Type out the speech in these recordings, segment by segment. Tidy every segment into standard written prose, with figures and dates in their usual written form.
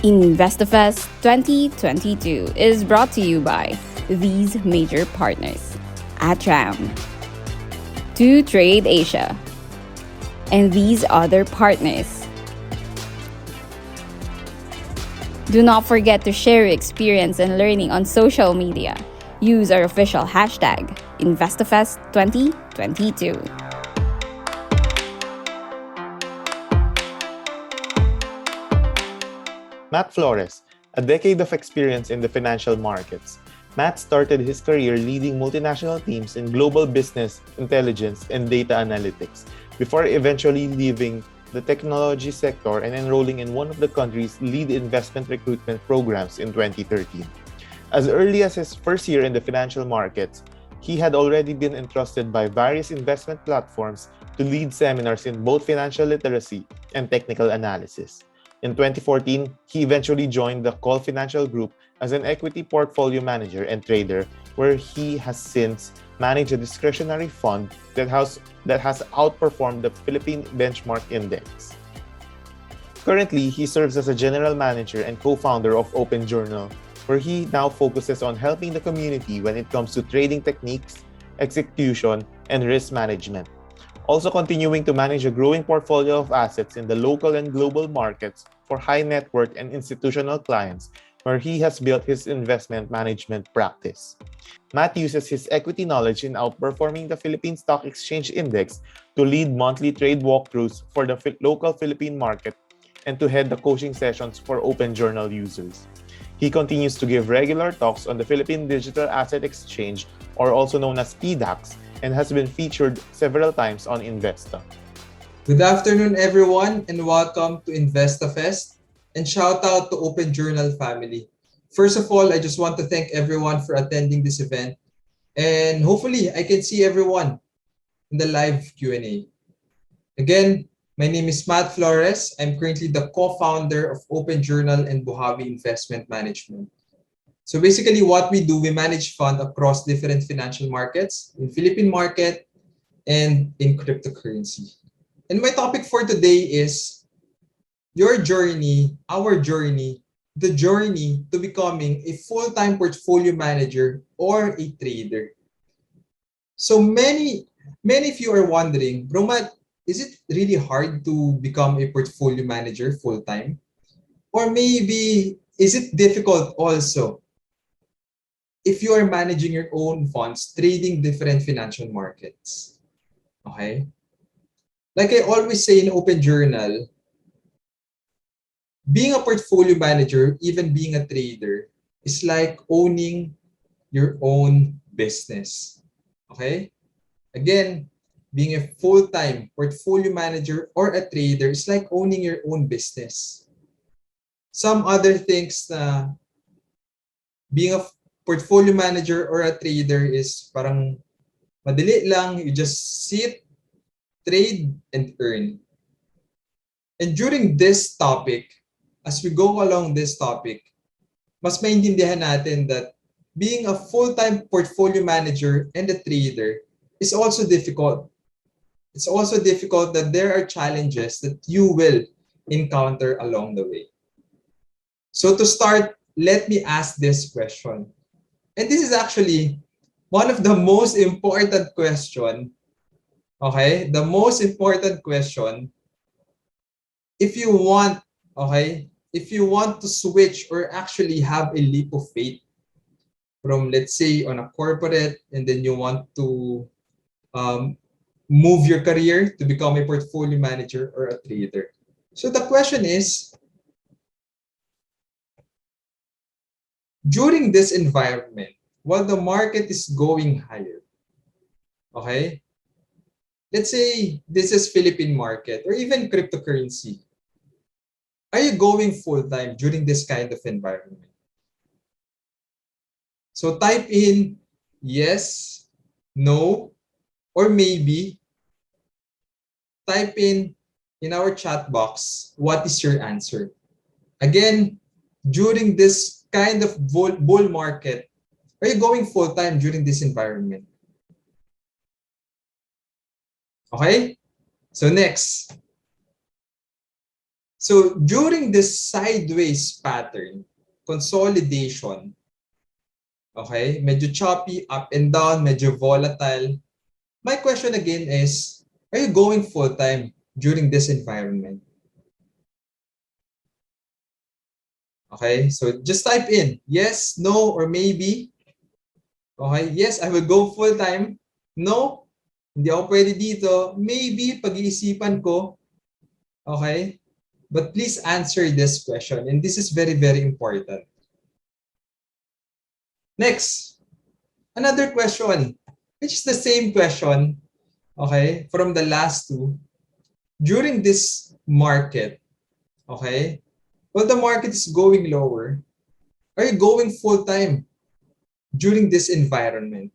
InvestaFest 2022 is brought to you by these major partners: Atram, To Trade Asia, and these other partners. Do not forget to share your experience and learning on social media. Use our official hashtag InvestaFest 2022. Matt Flores, a decade of experience in the financial markets. Matt started his career leading multinational teams in global business, intelligence, and data analytics, before eventually leaving the technology sector and enrolling in one of the country's lead investment recruitment programs in 2013. As early as his first year in the financial markets, he had already been entrusted by various investment platforms to lead seminars in both financial literacy and technical analysis. In 2014, he eventually joined the COL Financial Group as an equity portfolio manager and trader, where he has since managed a discretionary fund that has outperformed the Philippine benchmark index. Currently, he serves as a general manager and co-founder of Open Journal, where he now focuses on helping the community when it comes to trading techniques, execution, and risk management. Also continuing to manage a growing portfolio of assets in the local and global markets for high net worth and institutional clients, where he has built his investment management practice. Matt uses his equity knowledge in outperforming the Philippine Stock Exchange Index to lead monthly trade walkthroughs for the local Philippine market and to head the coaching sessions for Open Journal users. He continues to give regular talks on the Philippine Digital Asset Exchange, or also known as PDAX, and has been featured several times on Investa. Good afternoon, everyone, and welcome to InvestaFest, and shout out to Open Journal family. First of all, I just want to thank everyone for attending this event, and hopefully I can see everyone in the live Q&A. Again, my name is Matt Flores. I'm currently the co-founder of Open Journal and Buhawi Investment Management. So basically what we do, we manage funds across different financial markets, in Philippine market, and in cryptocurrency. And my topic for today is your journey, our journey, the journey to becoming a full-time portfolio manager or a trader. So many of you are wondering, Bro Matt, is it really hard to become a portfolio manager full-time? Or maybe, is it difficult also if you are managing your own funds, trading different financial markets? Okay? Like I always say in Open Journal, being a portfolio manager, even being a trader, is like owning your own business. Okay? Again, being a full-time portfolio manager or a trader is like owning your own business. Some other things na being a portfolio manager or a trader is parang madali lang, you just sit, trade, and earn. And during this topic, as we go along this topic, mas maintindihan natin that being a full-time portfolio manager and a trader is also difficult. It's also difficult that there are challenges that you will encounter along the way. So to start, let me ask this question. And this is actually one of the most important question. Okay? The most important question, if you want, okay, if you want to switch or actually have a leap of faith from, let's say, on a corporate, and then you want to move your career to become a portfolio manager or a trader. So the question is, during this environment, while the market is going higher, okay, let's say this is Philippine market or even cryptocurrency, are you going full-time during this kind of environment? So type in yes, no, or maybe. Type in our chat box, what is your answer? Again, during this kind of bull market, are you going full-time during this environment? Okay? So next. So during this sideways pattern, consolidation, okay, medyo choppy, up and down, medyo volatile. My question again is, are you going full-time during this environment? Okay, so just type in yes, no, or maybe. Okay, yes, I will go full-time. No, hindi ako pwede dito. Maybe, pag-iisipan ko. Okay? But please answer this question. And this is very, very important. Next, another question, which is the same question, okay, from the last two. During this market, okay, while the market is going lower, are you going full-time during this environment?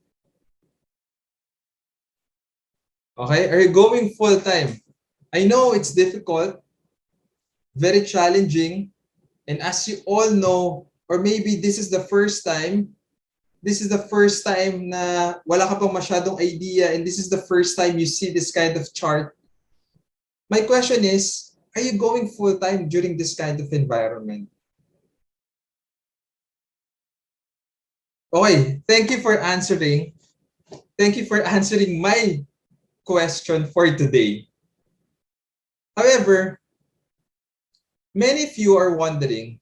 Okay, are you going full-time? I know it's difficult, very challenging, and as you all know, or maybe this is the first time na wala ka pang masyadong idea and this is the first time you see this kind of chart. My question is, are you going full-time during this kind of environment? Okay, thank you for answering. Thank you for answering my question for today. However, many of you are wondering,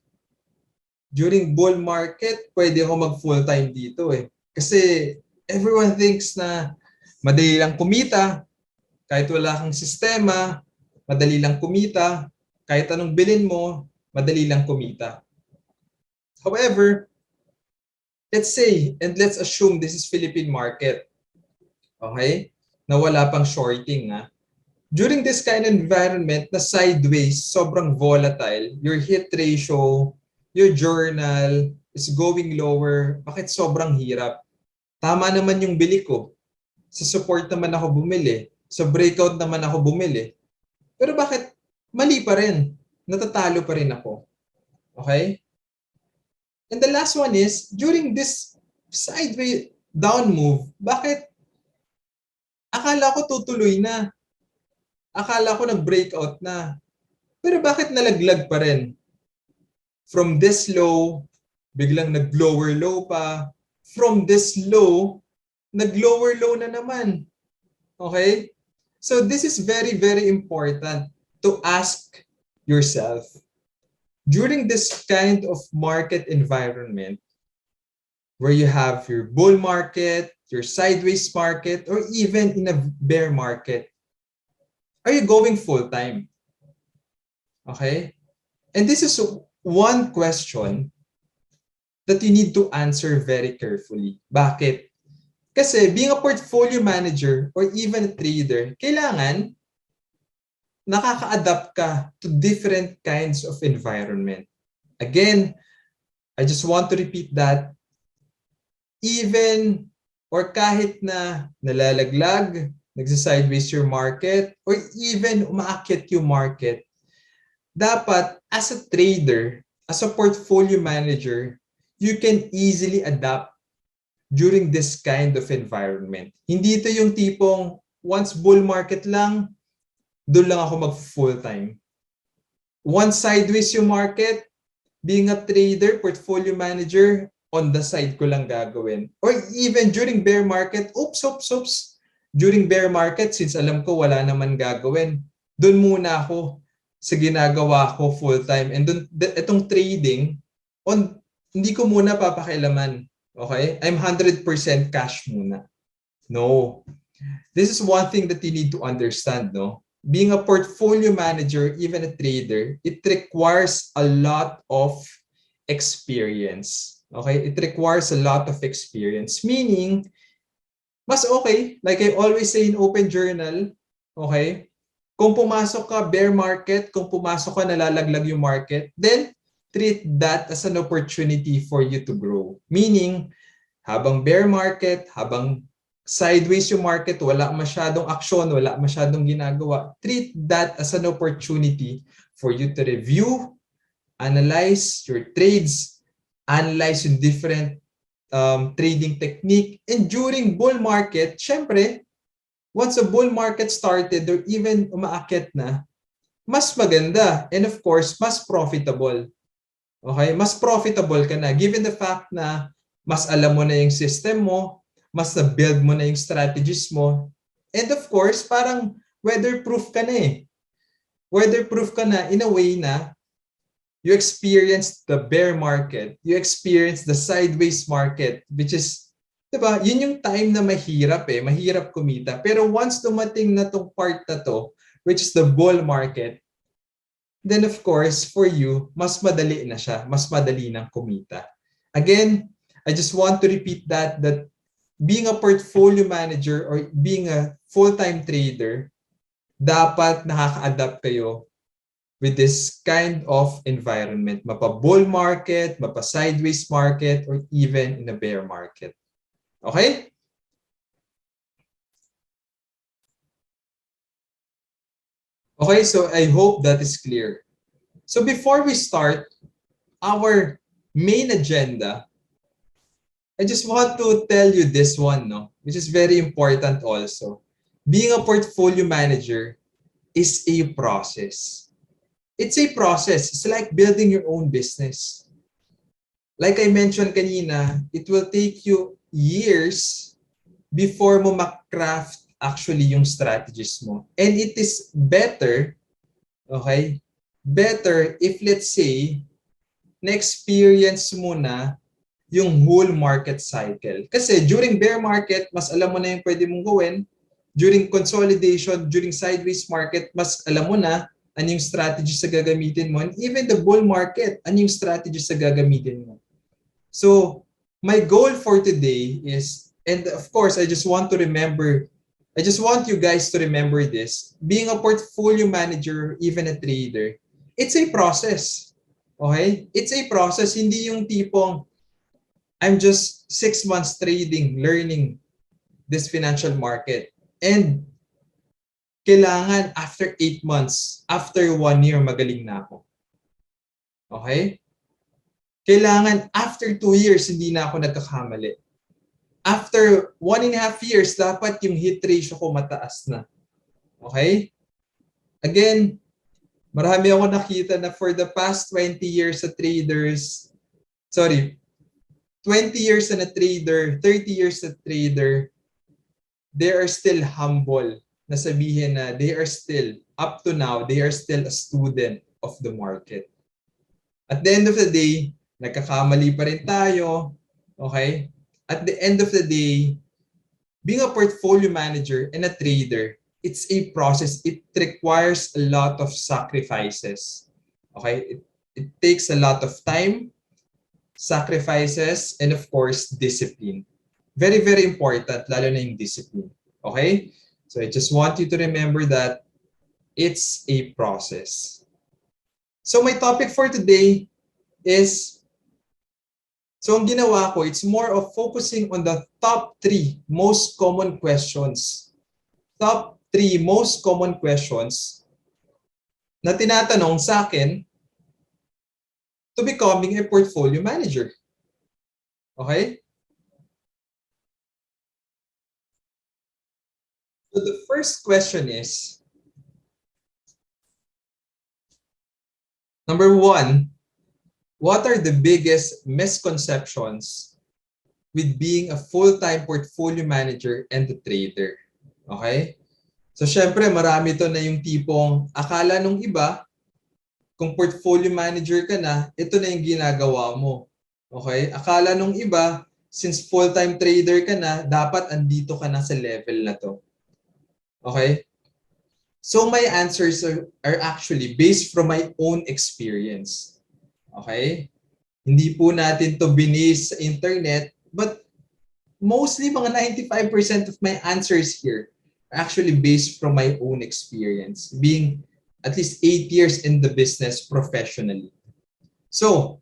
during bull market, pwede ako mag full-time dito eh. Kasi everyone thinks na madali lang kumita, kahit wala kang sistema, madali lang kumita, kahit anong bilhin mo, madali lang kumita. However, let's say, and let's assume this is Philippine market, okay? Na wala pang shorting ha. During this kind of environment na sideways, sobrang volatile, your hit ratio, your journal is going lower, bakit sobrang hirap? Tama naman yung bili ko. Sa support naman ako bumili. Sa breakout naman ako bumili. Pero bakit mali pa rin? Natatalo pa rin ako. Okay? And the last one is, during this sideways down move, bakit akala ko tutuloy na? Akala ko nag-breakout na. Pero bakit nalaglag pa rin? From this low, biglang nag-lower low pa. From this low, nag-lower low na naman. Okay? So this is very, very important to ask yourself. During this kind of market environment, where you have your bull market, your sideways market, or even in a bear market, are you going full-time? Okay? And this is one question that you need to answer very carefully. Bakit? Kasi being a portfolio manager or even a trader, kailangan nakaka-adapt ka to different kinds of environment. Again, I just want to repeat that even or kahit na nalalaglag, nagsa-sideways your market, or even umaakit yung market, dapat as a trader, as a portfolio manager, you can easily adapt during this kind of environment. Hindi ito yung tipong once bull market lang, doon lang ako mag-full-time. Once sideways yung market, being a trader, portfolio manager, on the side ko lang gagawin. Or even during bear market, oops. During bear market, since alam ko wala naman gagawin, doon muna ako sa ginagawa ko full-time. And doon, itong trading, hindi ko muna papakialaman. Okay? I'm 100% cash muna. No. This is one thing that you need to understand, no? Being a portfolio manager, even a trader, it requires a lot of experience. Okay? It requires a lot of experience. Meaning, mas okay, like I always say in open journal, okay? Kung pumasok ka bear market, kung pumasok ka nalalaglag yung market, then treat that as an opportunity for you to grow. Meaning, habang bear market, habang sideways yung market, wala masyadong aksyon, wala masyadong ginagawa, treat that as an opportunity for you to review, analyze your trades, analyze yung different trading technique. And during bull market, syempre, once a bull market started or even umaakit na, mas maganda. And of course, mas profitable. Okay? Mas profitable ka na given the fact na mas alam mo na yung system mo, mas na-build mo na yung strategies mo. And of course, parang weatherproof ka na eh. Weatherproof ka na in a way na you experience the bear market, you experience the sideways market, which is, diba, yun yung time na mahirap kumita. Pero once dumating na tong part na to, which is the bull market, then of course, for you, mas madali na siya, mas madali nang kumita. Again, I just want to repeat that being a portfolio manager or being a full-time trader, dapat nakaka-adapt kayo with this kind of environment. Mapa-bull market, mapa-sideways market, or even in a bear market. Okay? Okay, so I hope that is clear. So before we start our main agenda, I just want to tell you this one, no, which is very important also. Being a portfolio manager is a process. It's a process. It's like building your own business. Like I mentioned kanina, it will take you years before mo craft actually yung strategies mo. And it is better, okay, better if let's say, na-experience mo na yung whole market cycle. Kasi during bear market, mas alam mo na yung pwede mong gawin. During consolidation, during sideways market, mas alam mo na ano yung strategy sa gagamitin mo. And even the bull market, ano yung strategy sa gagamitin mo. So, my goal for today is, and of course, I just want you guys to remember this, being a portfolio manager, even a trader, it's a process. Okay? It's a process, hindi yung tipong, I'm just 6 months trading, learning this financial market. And kailangan after 8 months, after 1 year, magaling na ako. Okay? Kailangan after 2 years, hindi na ako nagkakamali. After 1.5 years, dapat yung hit ratio ko mataas na. Okay? Again, marami ako nakita na for the past 20 years sa traders, 20 years na trader, 30 years na trader, they are still humble na sabihin na they are still, up to now, they are still a student of the market. At the end of the day, nagkakamali pa rin tayo, okay? At the end of the day, being a portfolio manager and a trader, it's a process. It requires a lot of sacrifices, okay? It takes a lot of time, sacrifices, and of course, discipline. Very, very important, lalo na yung discipline. Okay? So I just want you to remember that it's a process. So my topic for today is, so ang ginawa ko, it's more of focusing on the top 3 most common questions. Top 3 most common questions na tinatanong sa akin to becoming a portfolio manager. Okay? So the first question is, number 1, what are the biggest misconceptions with being a full-time portfolio manager and a trader? Okay? So syempre marami to na yung tipong akala nung iba, kung portfolio manager ka na, ito na yung ginagawa mo. Okay? Akala nung iba, since full-time trader ka na, dapat andito ka na sa level na to. Okay? So my answers are actually based from my own experience. Okay? Hindi po natin to binase sa internet, but mostly mga 95% of my answers here are actually based from my own experience, being at least 8 years in the business professionally. So,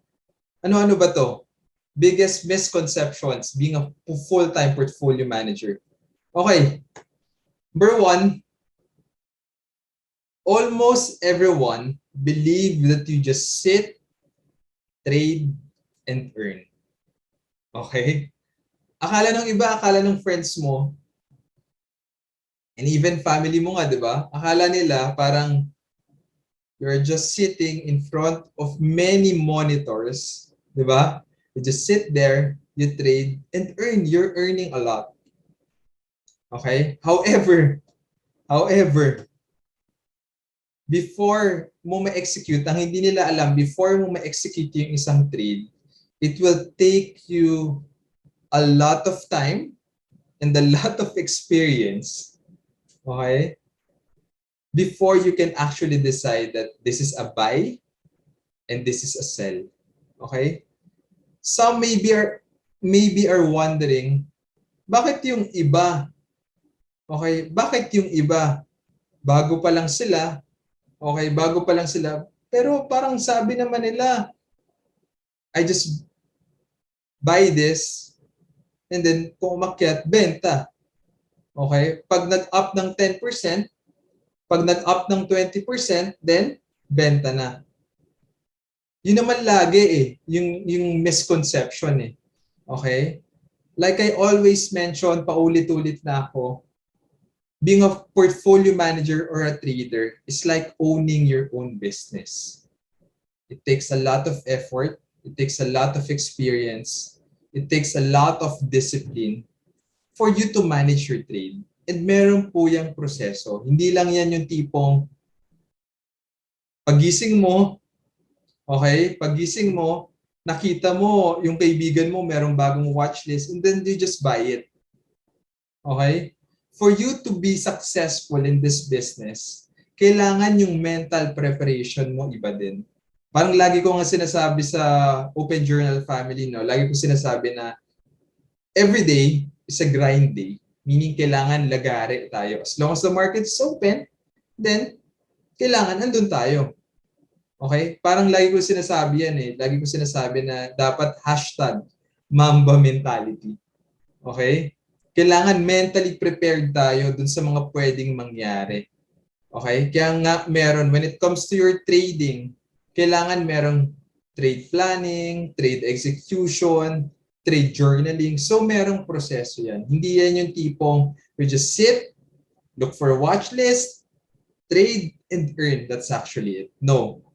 ano-ano ba to? Biggest misconceptions being a full-time portfolio manager. Okay. Number 1, almost everyone believe that you just sit, trade, and earn. Okay? Akala ng iba, akala ng friends mo, and even family mo nga, di ba? Akala nila parang You're just sitting in front of many monitors, di ba? You just sit there, you trade, and earn. You're earning a lot. Okay? However, before mo ma-execute, ang hindi nila alam, before mo ma-execute yung isang trade, it will take you a lot of time and a lot of experience, okay, before you can actually decide that this is a buy and this is a sell. Okay? Some maybe are wondering, bakit yung iba? Okay, bakit yung iba? Bago pa lang sila, okay, bago pa lang sila, pero parang sabi naman nila, I just buy this and then kung umakyat, benta. Okay? Pag nag-up ng 10%, pag nag-up ng 20%, then benta na. Yun naman lagi yung misconception Okay? Like I always mention, paulit-ulit na ako, being a portfolio manager or a trader is like owning your own business. It takes a lot of effort, it takes a lot of experience, it takes a lot of discipline for you to manage your trade. And meron po yung proseso. Hindi lang yan yung tipong pagising mo, okay, pagising mo, nakita mo yung kaibigan mo merong bagong watchlist and then you just buy it. Okay? For you to be successful in this business, kailangan yung mental preparation mo iba din. Parang lagi ko nga sinasabi sa Open Journal family, no? Lagi ko sinasabi na every day is a grind day. Meaning kailangan lagare tayo. As long as the market is open, then kailangan andun tayo. Okay? Parang lagi ko sinasabi yan Lagi ko sinasabi na dapat hashtag Mamba mentality. Okay? Kailangan mentally prepared tayo dun sa mga pwedeng mangyari. Okay? Kaya nga meron, when it comes to your trading, kailangan merong trade planning, trade execution, trade journaling. So merong proseso yan. Hindi yan yung tipong we just sit, look for a watch list, trade, and earn. That's actually it. No.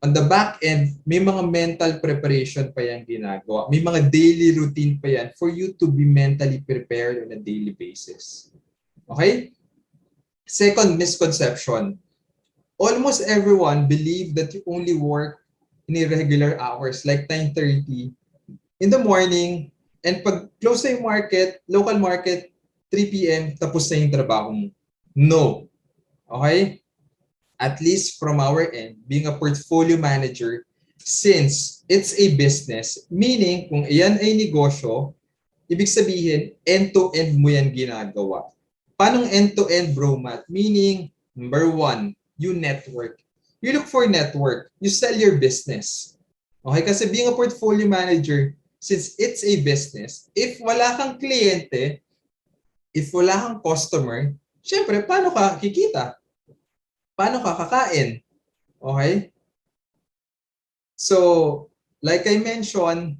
On the back end, may mga mental preparation pa yan ginagawa. May mga daily routine pa yan for you to be mentally prepared on a daily basis. Okay? Second misconception. Almost everyone believe that you only work in irregular hours like 9:30 in the morning and pag close na yung market, local market, 3 p.m., tapos na yung trabaho mo. No. Okay? At least from our end, being a portfolio manager, since it's a business, meaning kung iyan ay negosyo, ibig sabihin, end-to-end mo yan ginagawa. Paano end-to-end, bro, Matt? Meaning, number one, you network. You look for network. You sell your business. Okay? Kasi being a portfolio manager, since it's a business, if wala kang kliyente, if wala kang customer, syempre, paano ka kikita? Paano ka kakain? Okay? So, like I mentioned,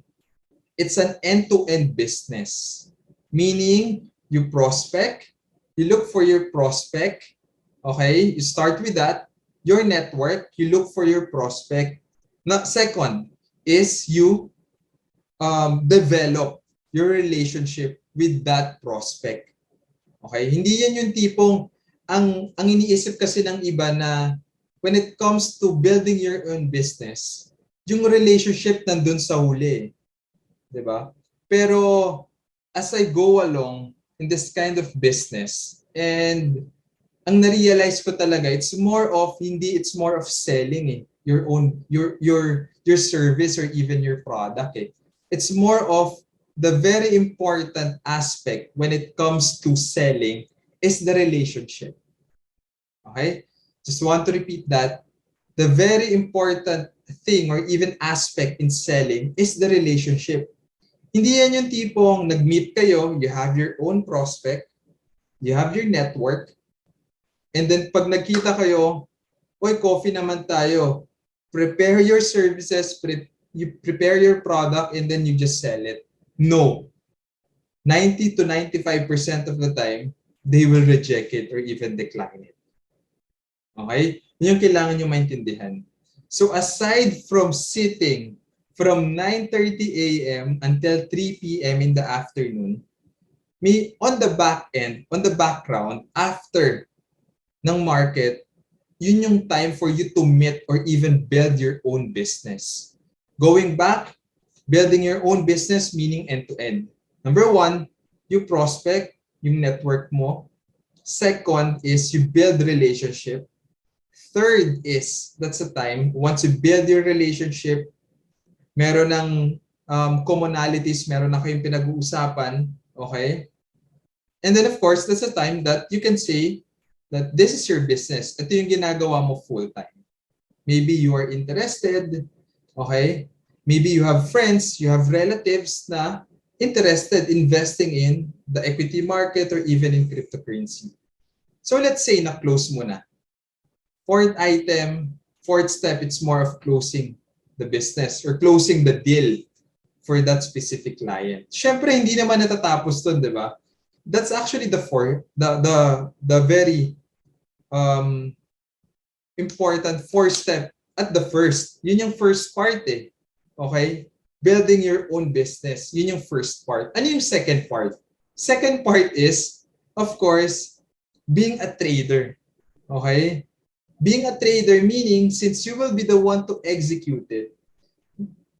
it's an end-to-end business. Meaning, you prospect, you look for your prospect, okay? You start with that. Your network, you look for your prospect. Now, second is you develop your relationship with that prospect. Okay? Hindi yan yung tipong ang iniisip kasi ng iba na when it comes to building your own business, yung relationship nandun sa huli. 'Di ba? Pero as I go along in this kind of business and ang na-realize ko talaga it's more of selling your own your service or even your product It's more of the very important aspect when it comes to selling is the relationship. Okay? Just want to repeat that. The very important thing or even aspect in selling is the relationship. Hindi yan yung tipong nag-meet kayo, you have your own prospect, you have your network, and then pag nagkita kayo, oy, coffee naman tayo. Prepare your services, you prepare your product, and then you just sell it. No. 90 to 95% of the time, they will reject it or even decline it. Okay? Yun yung kailangan nyo maintindihan. So aside from sitting from 9:30 a.m. until 3 p.m. in the afternoon, on the back end, on the background, after ng market, yun yung time for you to meet or even build your own business. Going back, building your own business meaning end-to-end. Number one, you prospect yung network mo. Second is you build relationship. Third is, that's the time, once you build your relationship, meron ng commonalities, meron na kayong pinag-uusapan, okay? And then of course, that's the time that you can say that this is your business. Ito yung ginagawa mo full-time. Maybe you are interested, okay? Maybe you have friends, you have relatives na interested investing in the equity market or even in cryptocurrency. So let's say na-close mo na. Fourth item, fourth step, it's more of closing the business or closing the deal for that specific client. Syempre, hindi naman natatapos dun, di ba? That's actually the very important fourth step at the first. Yun yung first part eh. Okay? Building your own business. Yun yung first part. Ano yung second part? Second part is, of course, being a trader. Okay? Being a trader meaning since you will be the one to execute it,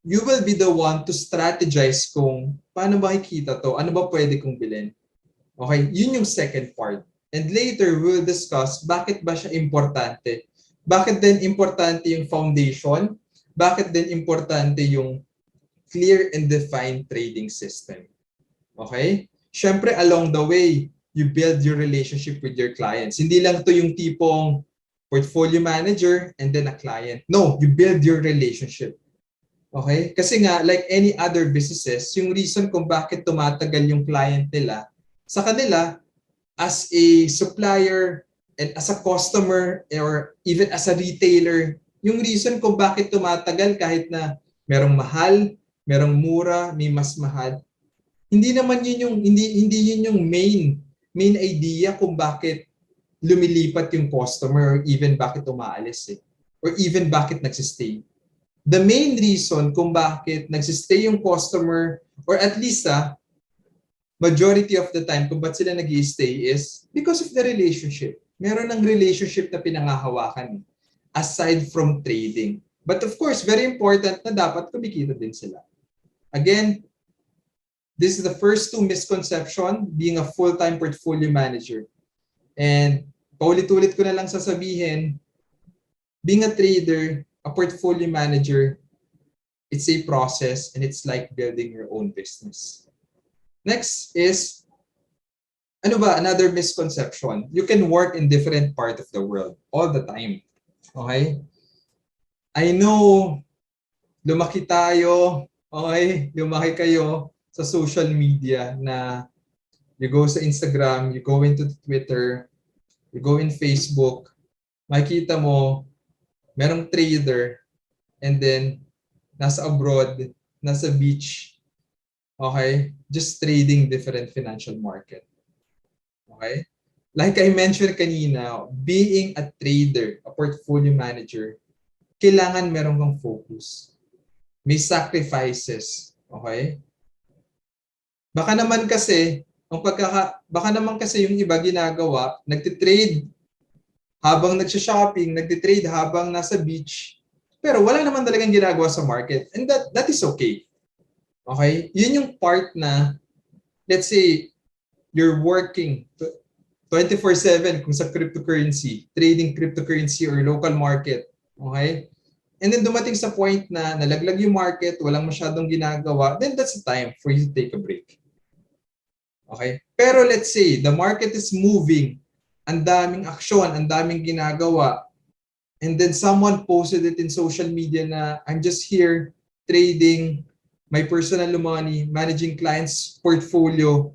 you will be the one to strategize kung paano ba kikita to, ano ba pwede kong bilhin. Okay, yun yung second part. And later, we'll discuss bakit ba siya importante. Bakit din importante yung foundation? Bakit din importante yung clear and defined trading system? Okay? Siyempre, along the way, you build your relationship with your clients. Hindi lang to yung tipong portfolio manager and then a client. No, you build your relationship. Okay? Kasi nga, like any other businesses, yung reason kung bakit tumatagal yung client nila, sa kanila, as a supplier and as a customer or even as a retailer, yung reason kung bakit tumatagal kahit na merong mahal, merong mura, may mas mahal, hindi naman yun yung hindi yun yung main idea kung bakit lumilipat yung customer or even bakit umaalis eh, or even bakit nagsistay. The main reason kung bakit nagsistay yung customer or at least majority of the time kung ba't sila nag-i-stay is because of the relationship. Meron ng relationship na pinangahawakan aside from trading. But of course, very important na dapat kumikita din sila. Again, this is the first two misconception being a full-time portfolio manager. And paulit-ulit ko na lang sasabihin, being a trader, a portfolio manager, it's a process and it's like building your own business. Next is, another misconception. You can work in different parts of the world all the time. Okay? I know, lumaki tayo, okay? Lumaki kayo sa social media na you go sa Instagram, you go into Twitter, you go in Facebook, makikita mo, merong trader, and then nasa abroad, nasa beach, okay? Just trading different financial market. Okay? Like I mentioned kanina, being a trader, a portfolio manager, kailangan meron kang focus. May sacrifices. Okay? Baka naman kasi yung iba ginagawa, nagtitrade habang nagsha-shopping, nagtitrade habang nasa beach, pero wala naman talagang ginagawa sa market. And that is okay. Okay? Yun yung part na, let's say, you're working 24/7 kung sa cryptocurrency, trading cryptocurrency or local market. Okay? And then dumating sa point na nalaglag yung market, walang masyadong ginagawa, then that's the time for you to take a break. Okay? Pero let's say, the market is moving, ang daming aksyon, ang daming ginagawa, and then someone posted it in social media na I'm just here trading my personal money, managing clients' portfolio,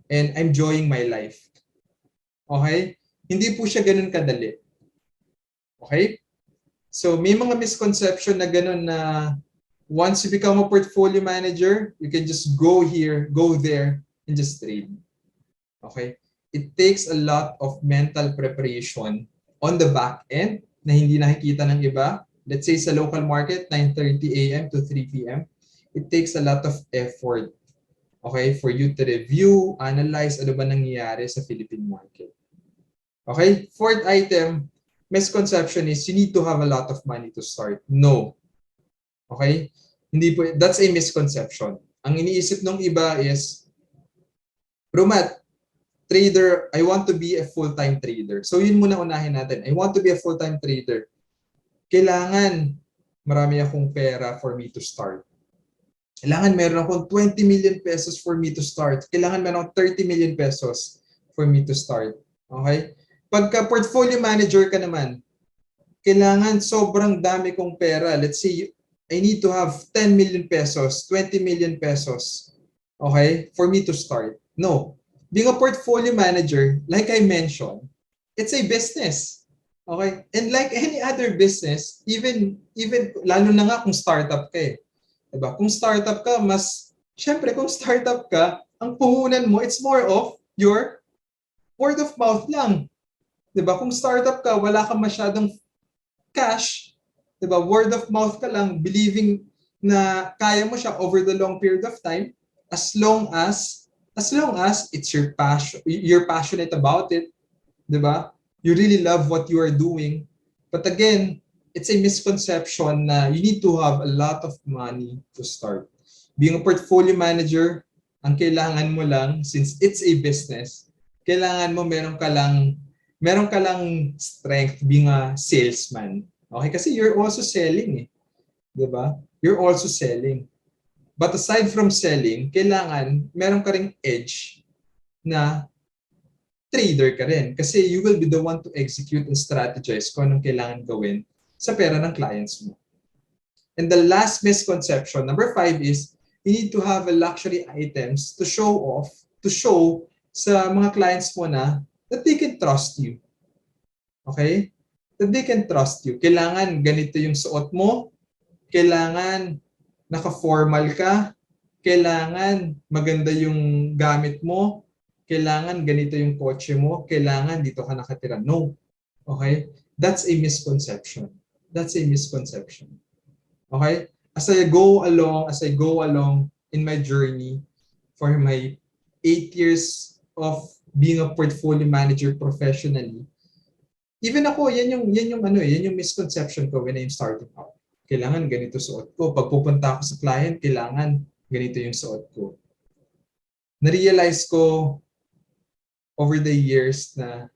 and I'm enjoying my life. Okay? Hindi po siya ganun kadali. Okay? So may mga misconception na ganun na once you become a portfolio manager, you can just go here, go there, and just trade. Okay? It takes a lot of mental preparation on the back end, na hindi nakikita ng iba. Let's say sa local market, 9:30 a.m. to 3 p.m. It takes a lot of effort, okay, for you to review, analyze ano ba nangyayari sa Philippine market. Okay? Fourth item, misconception is you need to have a lot of money to start. No. Okay? Hindi po, that's a misconception. Ang iniisip ng iba is, Romat, trader, I want to be a full-time trader. So yun muna unahin natin. I want to be a full-time trader. Kailangan marami akong pera for me to start. Kailangan meron akong 20 million pesos for me to start. Kailangan meron akong 30 million pesos for me to start. Okay? Pagka portfolio manager ka naman, kailangan sobrang dami kong pera. Let's say, I need to have 10 million pesos, 20 million pesos, okay, for me to start. No. Being a portfolio manager, like I mentioned, it's a business. Okay? And like any other business, even lalo na nga kung startup ka eh. Diba? Kung startup ka, syempre kung startup ka, ang puhunan mo, it's more of your word of mouth lang. Diba? Kung startup ka, wala kang masyadong cash, diba? Word of mouth ka lang, believing na kaya mo siya over the long period of time, as long as it's your passion, you're passionate about it, diba? You really love what you are doing. But again, it's a misconception na you need to have a lot of money to start. Being a portfolio manager, ang kailangan mo lang, since it's a business, kailangan mo meron ka lang strength being a salesman. Okay? Kasi you're also selling eh. Diba? You're also selling. But aside from selling, kailangan meron ka ring edge na trader ka rin. Kasi you will be the one to execute and strategize kung anong kailangan gawin sa pera ng clients mo. And the last misconception, number 5, is you need to have a luxury items to show sa mga clients mo na that they can trust you. Okay? That they can trust you. Kailangan ganito yung suot mo, kailangan naka-formal ka, kailangan maganda yung gamit mo, kailangan ganito yung kotse mo, kailangan dito ka nakatira. No. Okay? That's a misconception. That's a misconception. Okay? As I go along in my journey for my 8 years of being a portfolio manager professionally, even ako, yan yung misconception ko when I'm starting out. Kailangan ganito suot ko. Pag pupunta ako sa client, kailangan ganito yung suot ko. Na-realize ko over the years na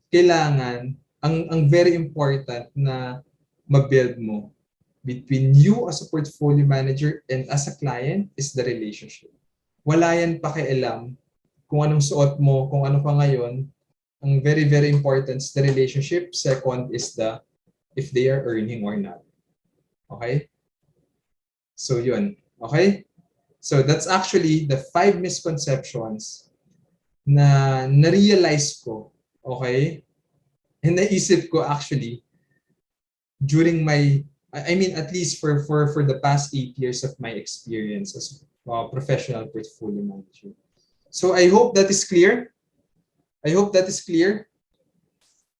kailangan, ang very important na ma-build mo between you as a portfolio manager and as a client is the relationship. Wala yan pakialam kung anong suot mo, kung ano ka ngayon. Ang very, very important is the relationship. Second is if they are earning or not. Okay? So yun. Okay? So that's actually the 5 misconceptions na na-realize ko. Okay? And naisip ko actually during at least for the past 8 years of my experience as a professional portfolio manager. So I hope that is clear.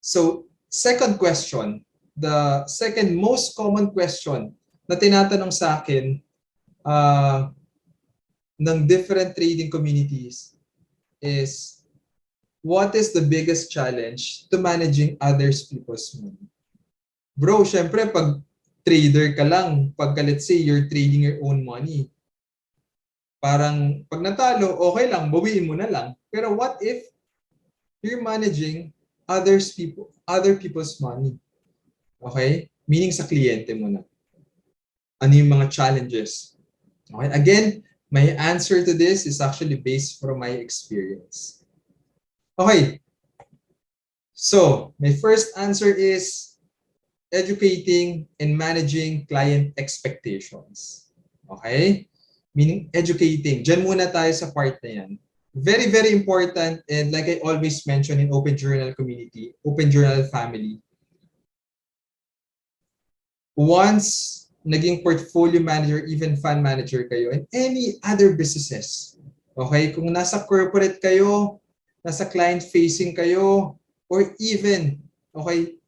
So second question, the second most common question na tinatanong sa akin ng different trading communities is, what is the biggest challenge to managing others people's money? Bro, syempre pag trader ka lang, pag let's say you're trading your own money, parang pag natalo, okay lang, bawiin mo na lang. Pero what if you're managing other people's money? Okay? Meaning sa kliyente mo na. Ano yung mga challenges? Okay? Again, my answer to this is actually based from my experience. Okay. So, my first answer is educating and managing client expectations. Okay? Meaning educating. Diyan muna tayo sa part na yan. Very, very important, and like I always mention in Open Journal community, Open Journal family, once naging portfolio manager, even fund manager kayo, and any other businesses, okay? Kung nasa corporate kayo, nasa client-facing kayo, or even, okay,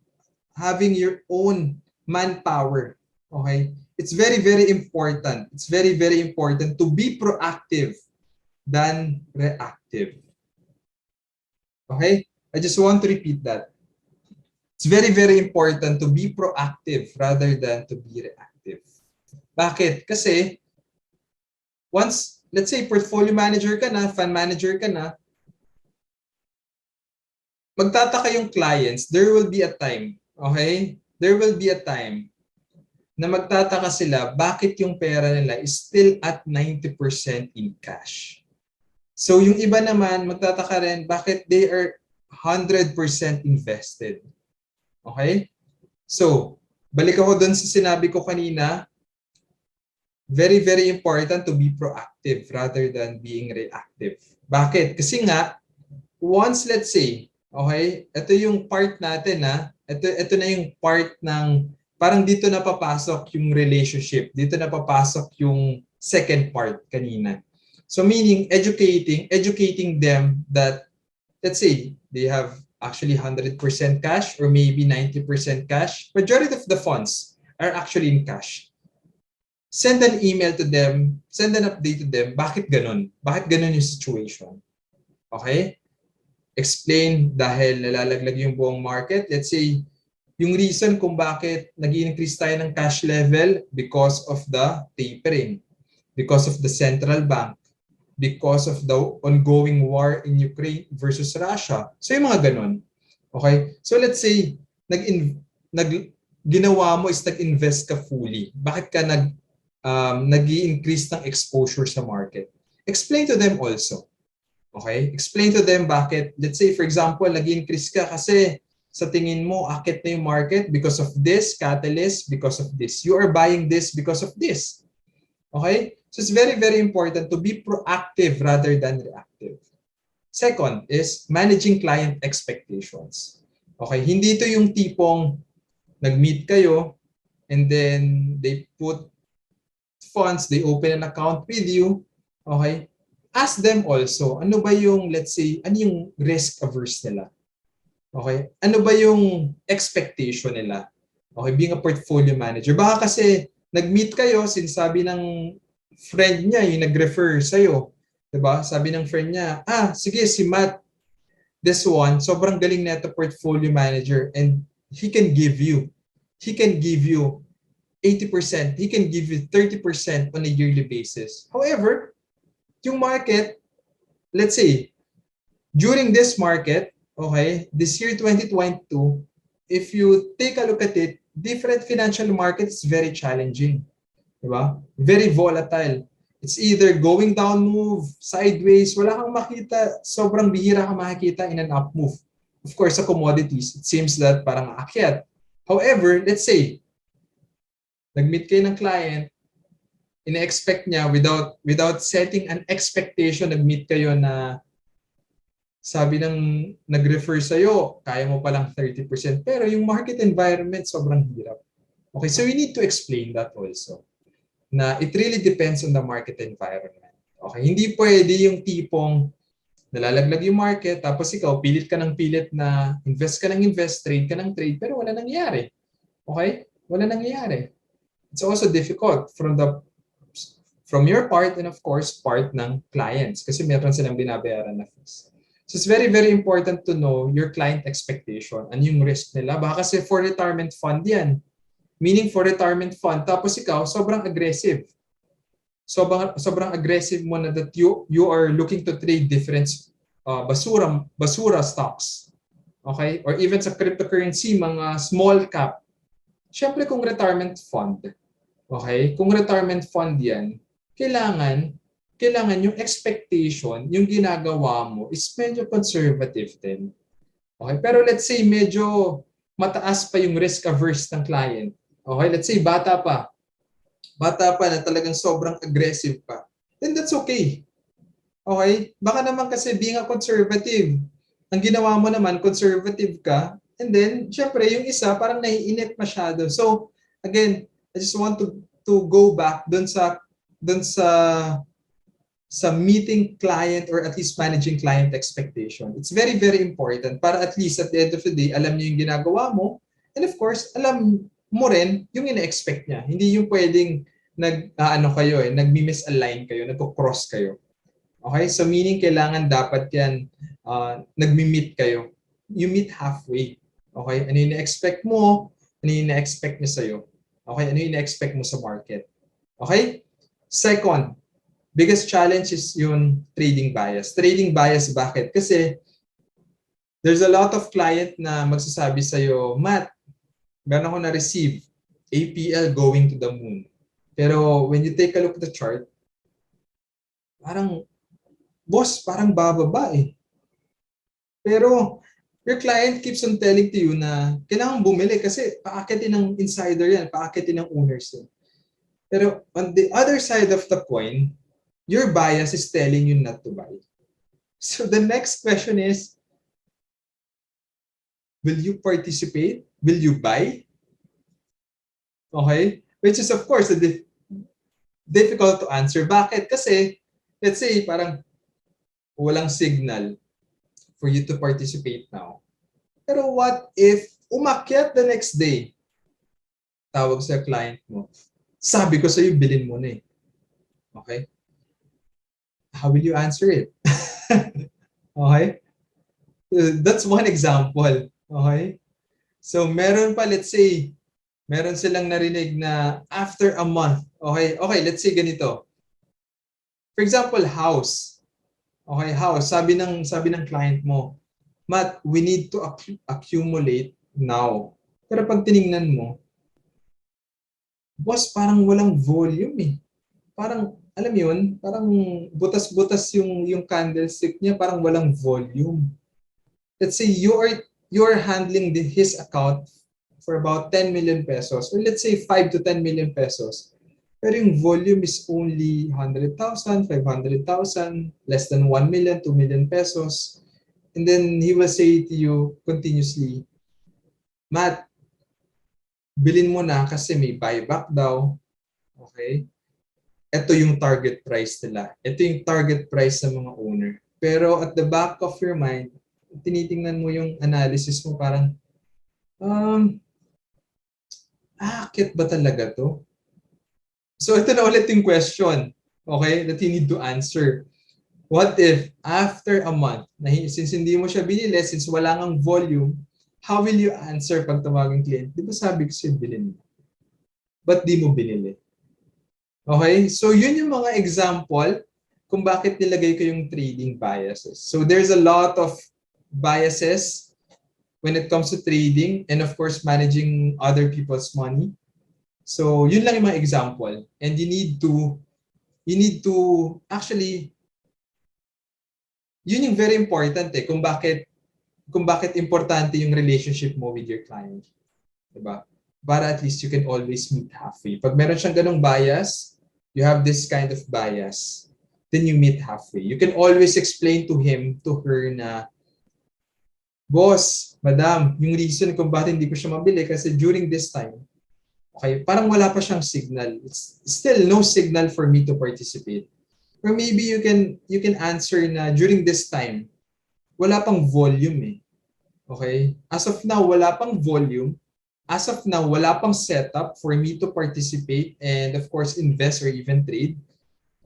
having your own manpower. Okay? It's very, very important. It's very, very important to be proactive than reactive. Okay? I just want to repeat that. It's very, very important to be proactive rather than to be reactive. Bakit? Kasi once, let's say, portfolio manager ka na, fund manager ka na, magtataka yung clients, there will be a time, okay? There will be a time na magtataka sila bakit yung pera nila is still at 90% in cash. So yung iba naman, magtataka rin bakit they are 100% invested. Okay? So, balik ako dun sa sinabi ko kanina, very, very important to be proactive rather than being reactive. Bakit? Kasi nga, once let's say, okay, ito yung part natin ito na yung part ng, parang dito na papasok yung relationship, dito na papasok yung second part kanina. So meaning, educating them that, let's say, they have actually 100% cash or maybe 90% cash. Majority of the funds are actually in cash. Send an email to them, send an update to them, bakit ganun? Bakit ganun yung situation? Okay? Explain dahil nalalaglag yung buong market. Let's say, yung reason kung bakit nag-increase tayo ng cash level because of the tapering, because of the central bank, because of the ongoing war in Ukraine versus Russia. So yung mga ganun. Okay? So let's say, ginawa mo is nag-invest ka fully. Bakit ka nag-i-increase ng exposure sa market? Explain to them also. Okay? Explain to them bakit. Let's say, for example, nag-i-increase ka kasi sa tingin mo, akit na yung market because of this catalyst, because of this. You are buying this because of this. Okay? So it's very, very important to be proactive rather than reactive. Second is managing client expectations. Okay? Hindi ito yung tipong nag-meet kayo and then they put funds, they open an account with you. Okay? Ask them also, ano ba yung, let's say, ano yung risk averse nila? Okay? Ano ba yung expectation nila? Okay, being a portfolio manager. Baka kasi nag-meet kayo, sinasabi ng friend niya, yung nag-refer sa'yo. Diba? Sabi ng friend niya, sige, si Matt, this one, sobrang galing na ito portfolio manager and he can give you 80%, he can give you 30% on a yearly basis. However, yung market, let's say, during this market, okay, this year 2022, if you take a look at it, different financial markets is very challenging. Diba? Very volatile. It's either going down move, sideways, wala kang makita, sobrang bihira kang makikita in an up move. Of course, sa commodities, it seems that parang aakyat. However, let's say, nag-meet kayo ng client, ina-expect niya without setting an expectation, nag-meet kayo na sabi ng nag-refer sa'yo, kaya mo palang 30%, pero yung market environment sobrang hirap. Okay, so we need to explain that also, na it really depends on the market environment. Okay, hindi pwede yung tipong nalalaglag yung market, tapos ikaw, pilit ka ng pilit na invest ka ng invest, trade ka ng trade, pero wala nangyari. Okay? Wala nangyari. It's also difficult from your part and of course part ng clients kasi meron silang binabayaran na fees. So it's very, very important to know your client expectation and yung risk nila. Baka kasi for retirement fund yan. Meaning for retirement fund, tapos ikaw sobrang aggressive. Sobrang aggressive mo na that you are looking to trade different basura stocks. Okay? Or even sa cryptocurrency, mga small cap. Siyempre kung retirement fund, okay? Kung retirement fund yan, kailangan yung expectation, yung ginagawa mo is medyo conservative din. Okay? Pero let's say medyo mataas pa yung risk averse ng client. Okay? Let's say bata pa na talagang sobrang aggressive pa. Then that's okay. Okay? Baka naman kasi being a conservative, ang ginawa mo naman, conservative ka, and then, syempre, yung isa, parang naiinit masyado. So, again, I just want to go back dun sa meeting client or at least managing client expectation. It's very, very important para at least at the end of the day, alam niyo yung ginagawa mo And of course, alam mo rin yung ina-expect niya. Hindi yung pwedeng nagmi-misalign kayo, nagko-cross kayo. Okay? So meaning kailangan dapat yan nagmi-meet kayo. You meet halfway. Okay? Ano yung ina-expect mo? Ano yung ina-expect niya sa'yo? Okay? Ano yung ina-expect mo sa market? Okay? Second, biggest challenge is yung trading bias. Trading bias, bakit? Kasi there's a lot of client na magsasabi sa'yo, Matt, meron ako na-receive APL going to the moon. Pero when you take a look at the chart, parang, boss, parang bababa eh. Pero your client keeps on telling to you na kailangan bumili kasi paakitin ng insider yan, paakitin ng owners yan. Pero on the other side of the coin, your bias is telling you not to buy. So the next question is, will you participate? Will you buy? Okay? Which is of course difficult to answer. Bakit? Kasi, let's say, parang walang signal for you to participate now. Pero what if umakyat the next day? Tawag sa client mo. Sabi ko sa'yo, bilhin mo na eh. Okay? How will you answer it? Okay? That's one example. Okay? So, meron pa, let's say, meron silang narinig na after a month. Okay? Okay, let's say ganito. For example, house. Okay, house. Sabi ng client mo, Matt, we need to accumulate now. Pero pag tiningnan mo, boss, parang walang volume eh. Parang, alam mo yun, parang butas-butas yung candlestick niya, parang walang volume. Let's say you're handling his account for about 10 million pesos, or let's say 5 to 10 million pesos. Pero yung volume is only 100,000, 500,000, less than 1 million, 2 million pesos. And then he will say to you continuously, Matt, bilhin mo na kasi may buyback daw. Okay? Ito yung target price nila. Ito yung target price ng mga owner. Pero at the back of your mind, tinitingnan mo yung analysis mo parang, akit ba talaga to? So ito na ulit yung question, okay, that you need to answer. What if after a month, since hindi mo siya binili, since wala ngang volume, how will you answer pag tawagin client? Di ba sabi ko sa'yo bilhin mo? Ba't di mo binili? Okay? So yun yung mga example kung bakit nilagay ko yung trading biases. So there's a lot of biases when it comes to trading and of course managing other people's money. So yun lang yung mga example. And you need to actually, yun yung very important eh, kung bakit importante yung relationship mo with your client. Diba? Para at least you can always meet halfway. Pag meron siyang ganong bias, you have this kind of bias, then you meet halfway. You can always explain to him, to her na, boss, madam, yung reason kung bakit hindi ko siya mabili kasi during this time, okay, parang wala pa siyang signal. It's still no signal for me to participate. Or maybe you can answer na during this time, wala pang volume eh. Okay? As of now, wala pang volume. As of now, wala pang setup for me to participate and of course invest or even trade.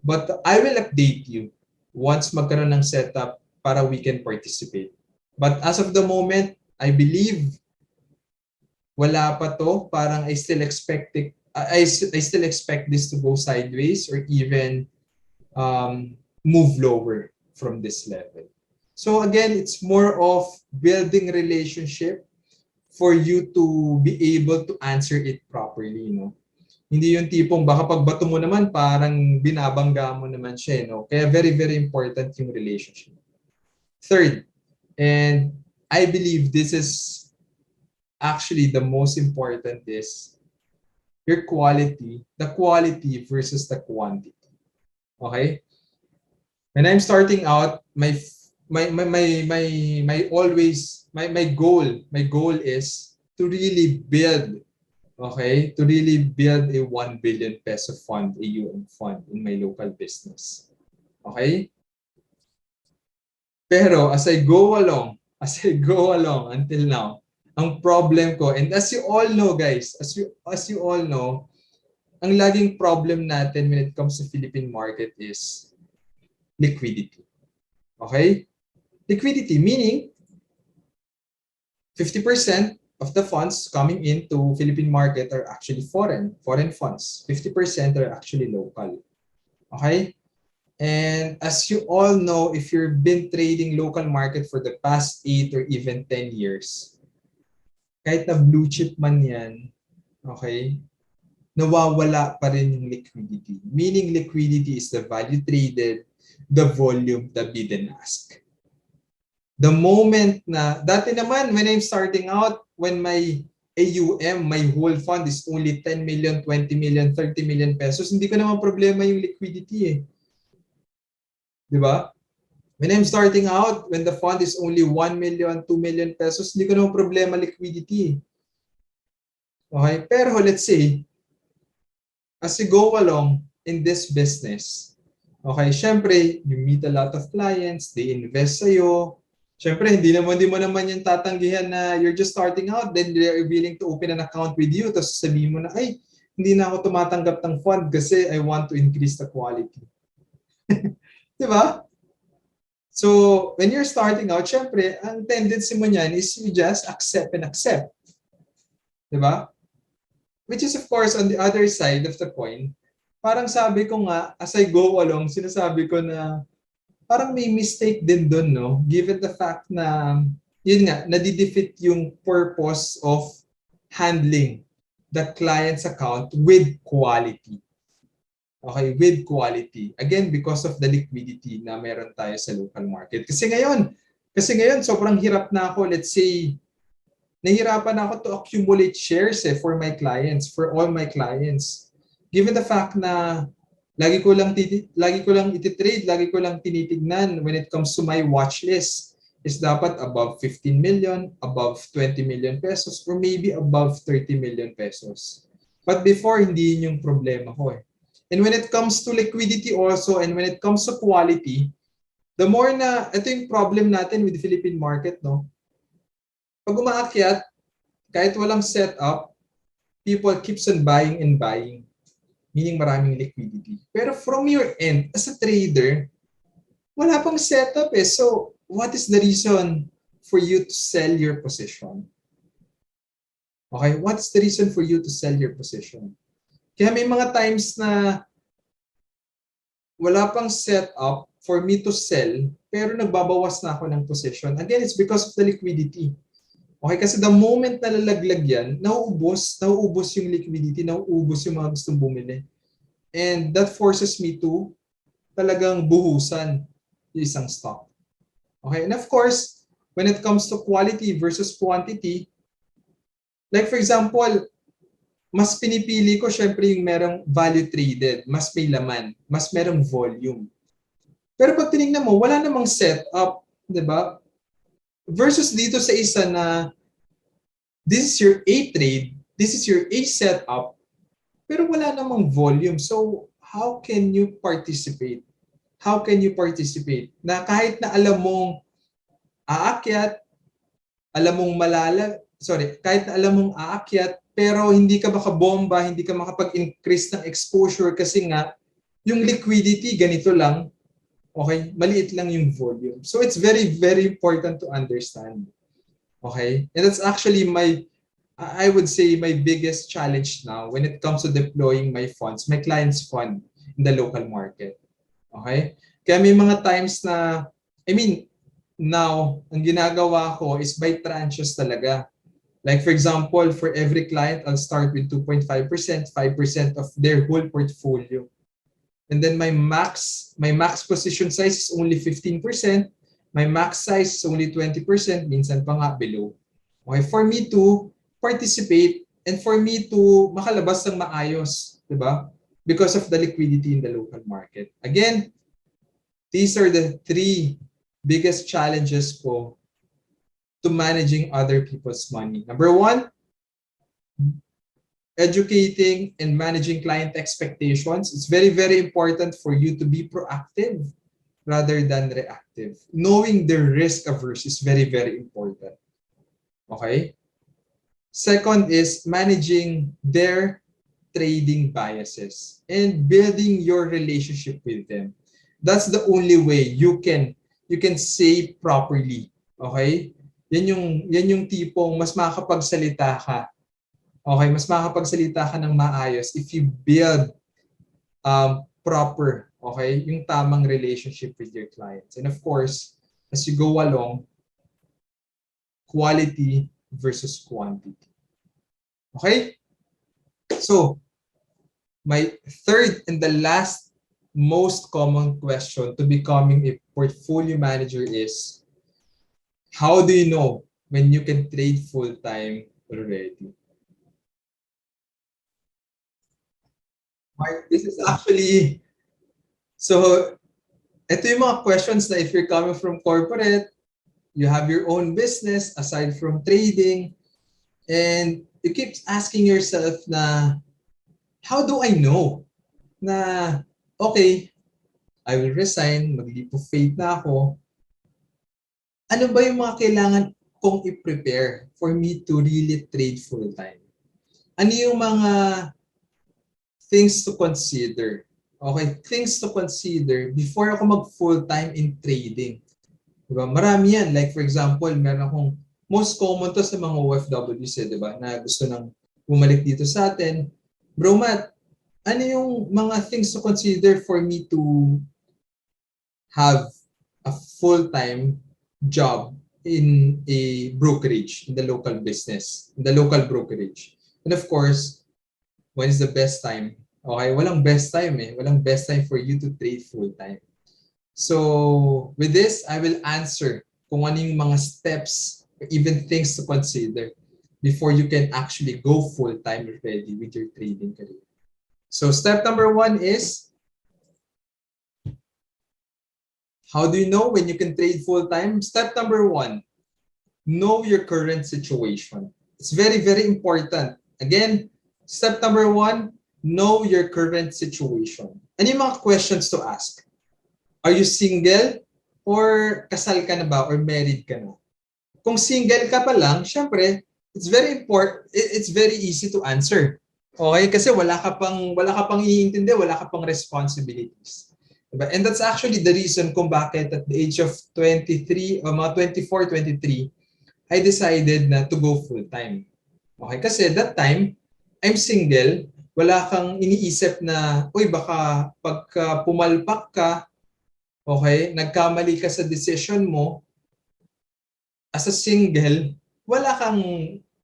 But I will update you once magkaroon ng setup para we can participate. But as of the moment, I believe wala pa to. Parang I still expect this to go sideways or even move lower from this level. So again, it's more of building relationship for you to be able to answer it properly, no? Hindi yung tipong baka pagbato mo naman parang binabangga mo naman siya, no? Kaya very, very important yung relationship. Third, and I believe this is actually the most important is your quality, the quality versus the quantity. Okay? When I'm starting out, my goal is to really build, okay, to really build a 1 billion peso fund, AUM fund in my local business. Okay? Pero as I go along until now, Ang problem ko, and as you all know guys, as you all know, ang laging problem natin when it comes to Philippine market is liquidity. Okay? Liquidity meaning 50% of the funds coming into Philippine market are actually foreign funds. 50% are actually local. Okay? And as you all know, if you've been trading local market for the past 8 or even 10 years, kahit na blue chip man yan, okay, nawawala pa rin yung liquidity. Meaning liquidity is the value traded, the volume, the bid and ask. The moment na, dati naman when I'm starting out, when my AUM, my whole fund is only 10 million, 20 million, 30 million pesos, hindi ko naman problema yung liquidity eh. Di ba? When I'm starting out, when the fund is only 1 million, 2 million pesos, hindi ko naman problema liquidity. Okay? Pero let's say, as you go along in this business, okay, syempre, you meet a lot of clients, they invest sa'yo. Syempre, hindi mo naman yung tatanggihan na you're just starting out, then they're willing to open an account with you, tapos sabihin mo na, ay, hindi na ako tumatanggap ng fund kasi I want to increase the quality. Di ba? So, when you're starting out, syempre, ang tendency mo niyan is you just accept and accept. Diba? Which is, of course, on the other side of the coin, parang sabi ko nga, as I go along, sinasabi ko na parang may mistake din dun, no? Given the fact na, yun nga, nadidefeat yung purpose of handling the client's account with quality. Okay, with quality. Again, because of the liquidity na meron tayo sa local market. Kasi ngayon sobrang hirap na ako, let's say, nahihirapan ako to accumulate shares for my clients, for all my clients. Given the fact na lagi ko lang ititrade, lagi ko lang tinitignan when it comes to my watch list is dapat above 15 million, above 20 million pesos, or maybe above 30 million pesos. But before, hindi yun yung problema ko eh. And when it comes to liquidity also, and when it comes to quality, the more na, ito yung problem natin with the Philippine market, no? Pag umaakyat, kahit walang setup, people keeps on buying and buying, meaning maraming liquidity. Pero from your end, as a trader, wala pang setup eh. So, what is the reason for you to sell your position? Okay, what's the reason for you to sell your position? Kaya may mga times na wala pang setup for me to sell, pero nagbabawas na ako ng position. Again, it's because of the liquidity. Okay, kasi the moment na lalaglag yan, nauubos yung liquidity, nauubos yung mga gustong bumili. And that forces me to talagang buhusan yung isang stock. Okay, and of course, when it comes to quality versus quantity, like for example, mas pinipili ko syempre yung merong value traded, mas may laman, mas merong volume. Pero pag tinignan mo, wala namang setup, di ba? Versus dito sa isa na this is your A trade, this is your A setup, pero wala namang volume. So, how can you participate? How can you participate? Na kahit na alam mong aakyat, alam mong kahit na alam mong aakyat, pero hindi ka makabomba, hindi ka makapag-increase ng exposure kasi nga, yung liquidity, ganito lang, okay, maliit lang yung volume. So it's very, very important to understand. Okay? And that's actually I would say my biggest challenge now when it comes to deploying my funds, my client's fund in the local market. Okay? Kaya may mga times na, now, ang ginagawa ko is by tranches talaga. Like for example, for every client, I'll start with 2.5%, 5% of their whole portfolio. And then my max position size is only 15%. My max size is only 20%, minsan pa nga below. Okay, for me to participate and for me to makalabas ng maayos, di ba? Because of the liquidity in the local market. Again, these are the 3 biggest challenges ko to managing other people's money. Number 1, educating and managing client expectations. It's very, very important for you to be proactive rather than reactive. Knowing the risk averse is very, very important. Okay? Second is managing their trading biases and building your relationship with them. That's the only way you can say properly. Okay? Yan yung tipong mas makakapagsalita ka. Okay, mas makakapagsalita ka ng maayos if you build proper, okay, yung tamang relationship with your clients. And of course, as you go along, quality versus quantity. Okay? So, my third and the last most common question to becoming a portfolio manager is, how do you know when you can trade full-time already? Mark, this is actually, so ito yung mga questions na if you're coming from corporate, you have your own business aside from trading, and you keep asking yourself na, how do I know na, okay, I will resign, mag-leap of faith na ako. Ano ba yung mga kailangan kong i-prepare for me to really trade full-time? Ano yung mga things to consider? Okay, things to consider before ako mag full-time in trading. Diba? Marami yan. Like for example, meron akong, most common to sa mga OFWs, diba? Na gusto nang bumalik dito sa atin. Bro Matt, ano yung mga things to consider for me to have a full-time job in a brokerage, in the local business, in the local brokerage? And of course, when is the best time? Okay, walang best time eh. Walang best time for you to trade full-time. So, with this, I will answer kung ano yung mga steps or even things to consider before you can actually go full-time already with your trading career. So, step number 1 is, how do you know when you can trade full-time? Step number 1, know your current situation. It's very, very important. Again, step number 1, know your current situation. Ano yung mga questions to ask? Are you single? Or kasal ka na ba? Or married ka na? Kung single ka pa lang, syempre, it's very important, it's very easy to answer. Okay? Kasi wala ka pang iintindi, wala ka pang responsibilities. Diba? And that's actually the reason kung bakit at the age of 23, o mga 24, 23, I decided na to go full-time. Okay? Kasi that time, I'm single, wala kang iniisip na, uy, baka pagka pumalpak ka, okay, nagkamali ka sa decision mo, as a single, wala kang,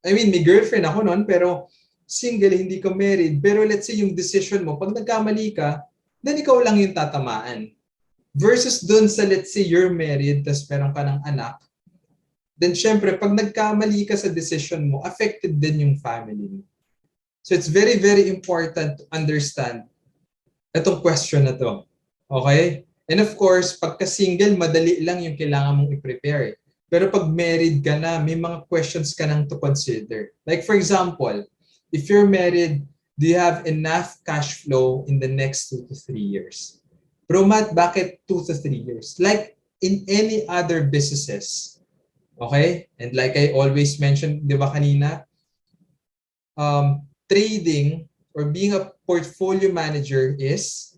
I mean, may girlfriend ako noon, pero single, hindi ka married. Pero let's say yung decision mo, pag nagkamali ka, then ikaw lang yung tatamaan. Versus dun sa, let's say, you're married, tapos meron ka ng anak, then syempre, pag nagkamali ka sa decision mo, affected din yung family mo. So it's very, very important to understand itong question na to. Okay? And of course, pagka single, madali lang yung kailangan mong i-prepare. Pero pag married ka na, may mga questions ka nang to consider. Like for example, if you're married, do you have enough cash flow in the next 2 to 3 years? Bro Matt, bakit 2 to 3 years? Like in any other businesses. Okay? And like I always mentioned, di ba kanina, trading or being a portfolio manager is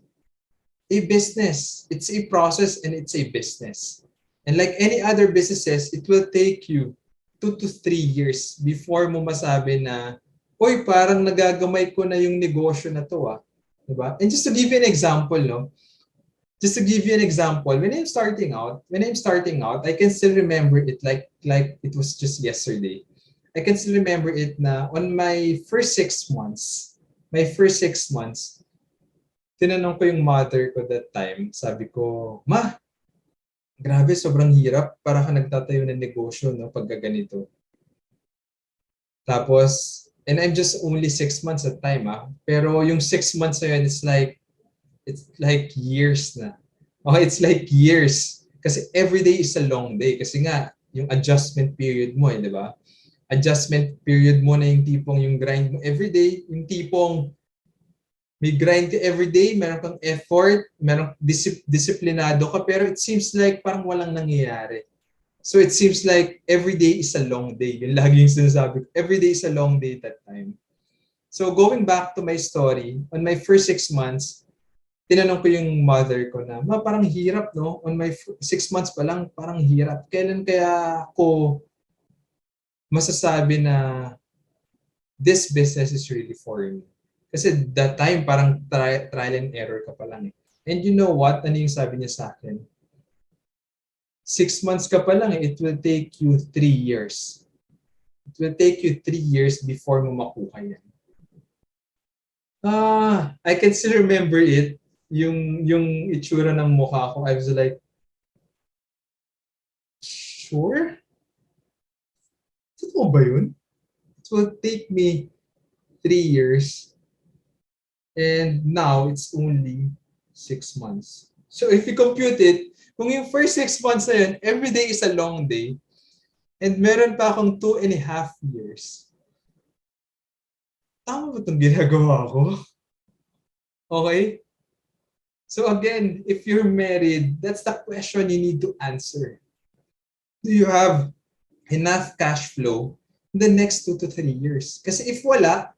a business. It's a process and it's a business. And like any other businesses, it will take you 2 to 3 years before mo masabi na, oy, parang nagagamay ko na yung negosyo na to ah. Diba? And just to give you an example, no? Just to give you an example, when I'm starting out, I can still remember it like it was just yesterday. I can still remember it na on my first 6 months, tinanong ko yung mother ko that time. Sabi ko, Ma, grabe, sobrang hirap. Para ka nagtatayo ng negosyo, no, pagka ganito. Tapos, and I'm just only 6 months at time, ah. Pero yung 6 months na yun, it's like years na. Okay, it's like years. Kasi every day is a long day. Kasi nga, yung adjustment period mo, di ba? Adjustment period mo na yung tipong yung grind mo every day, yung tipong may grind ka every day, meron kang effort, meron disiplinado ka, pero it seems like parang walang nangyayari. So it seems like every day is a long day. Yung lagi yung sinasabi ko, every day is a long day that time. So going back to my story, on my first 6 months, tinanong ko yung mother ko na, ma, parang hirap, no? On my 6 months pa lang, parang hirap. Kailan kaya ako masasabi na this business is really for me? Kasi that time, parang trial and error ka pa lang eh. And you know what? Ano yung sabi niya sa akin? 6 months ka pa lang eh, it will take you 3 years. It will take you 3 years before mo makuha yan. I can still remember it. Yung itsura ng mukha ko, I was like, sure? Totoo ba yun? It will take me 3 years. And now, it's only 6 months. So if you compute it, kung yung first 6 months na yun, every day is a long day, and meron pa akong 2.5 years, tama ba itong ginagawa ko? Okay? So again, if you're married, that's the question you need to answer. Do you have enough cash flow in the next 2 to 3 years? Kasi if wala,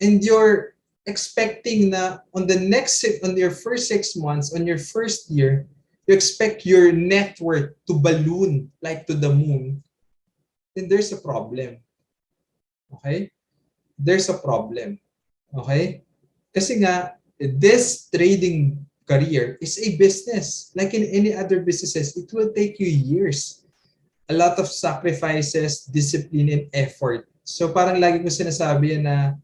and you're expecting na on your first 6 months, on your first year, you expect your net worth to balloon like to the moon, then there's a problem. Okay? There's a problem. Okay? Kasi nga, this trading career is a business. Like in any other businesses, it will take you years. A lot of sacrifices, discipline, and effort. So parang lagi ko sinasabi yan na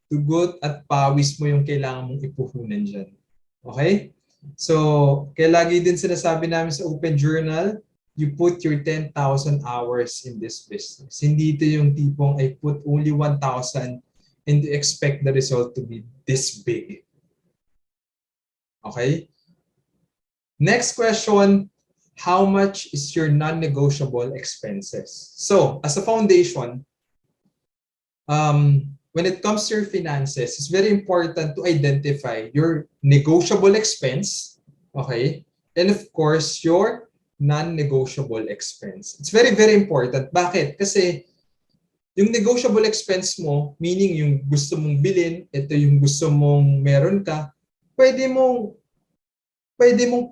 tugot at pawis mo yung kailangan mong ipuhunan dyan. Okay? So, kaya lagi din sinasabi namin sa Open Journal, you put your 10,000 hours in this business. Hindi ito yung tipong I put only 1,000 and expect the result to be this big. Okay? Next question, how much is your non-negotiable expenses? So, as a foundation, when it comes to your finances, it's very important to identify your negotiable expense, okay? And of course, your non-negotiable expense. It's very, very important. Bakit? Kasi yung negotiable expense mo, meaning yung gusto mong bilhin, ito yung gusto mong meron ka, pwede mong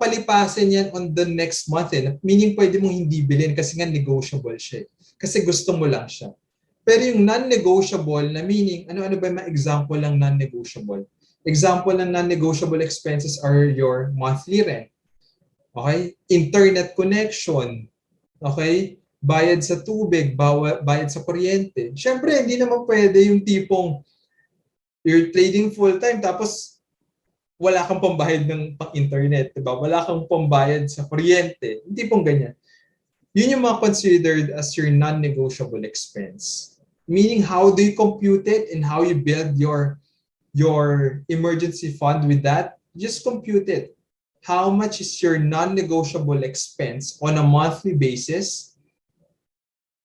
palipasin yan on the next month. Meaning pwede mong hindi bilhin kasi nga negotiable siya. Kasi gusto mo lang siya. Pero yung non-negotiable na meaning, ano-ano ba yung mga example ng non-negotiable? Example ng non-negotiable expenses are your monthly rent. Okay? Internet connection. Okay? Bayad sa tubig, bayad sa kuryente. Siyempre, hindi naman pwede yung tipong you're trading full-time tapos wala kang pambayad ng pang-internet. Diba? Wala kang pambayad sa kuryente. Hindi pong ganyan. Yun yung mga considered as your non-negotiable expense. Meaning, how do you compute it and how you build your emergency fund with that? Just compute it. How much is your non-negotiable expense on a monthly basis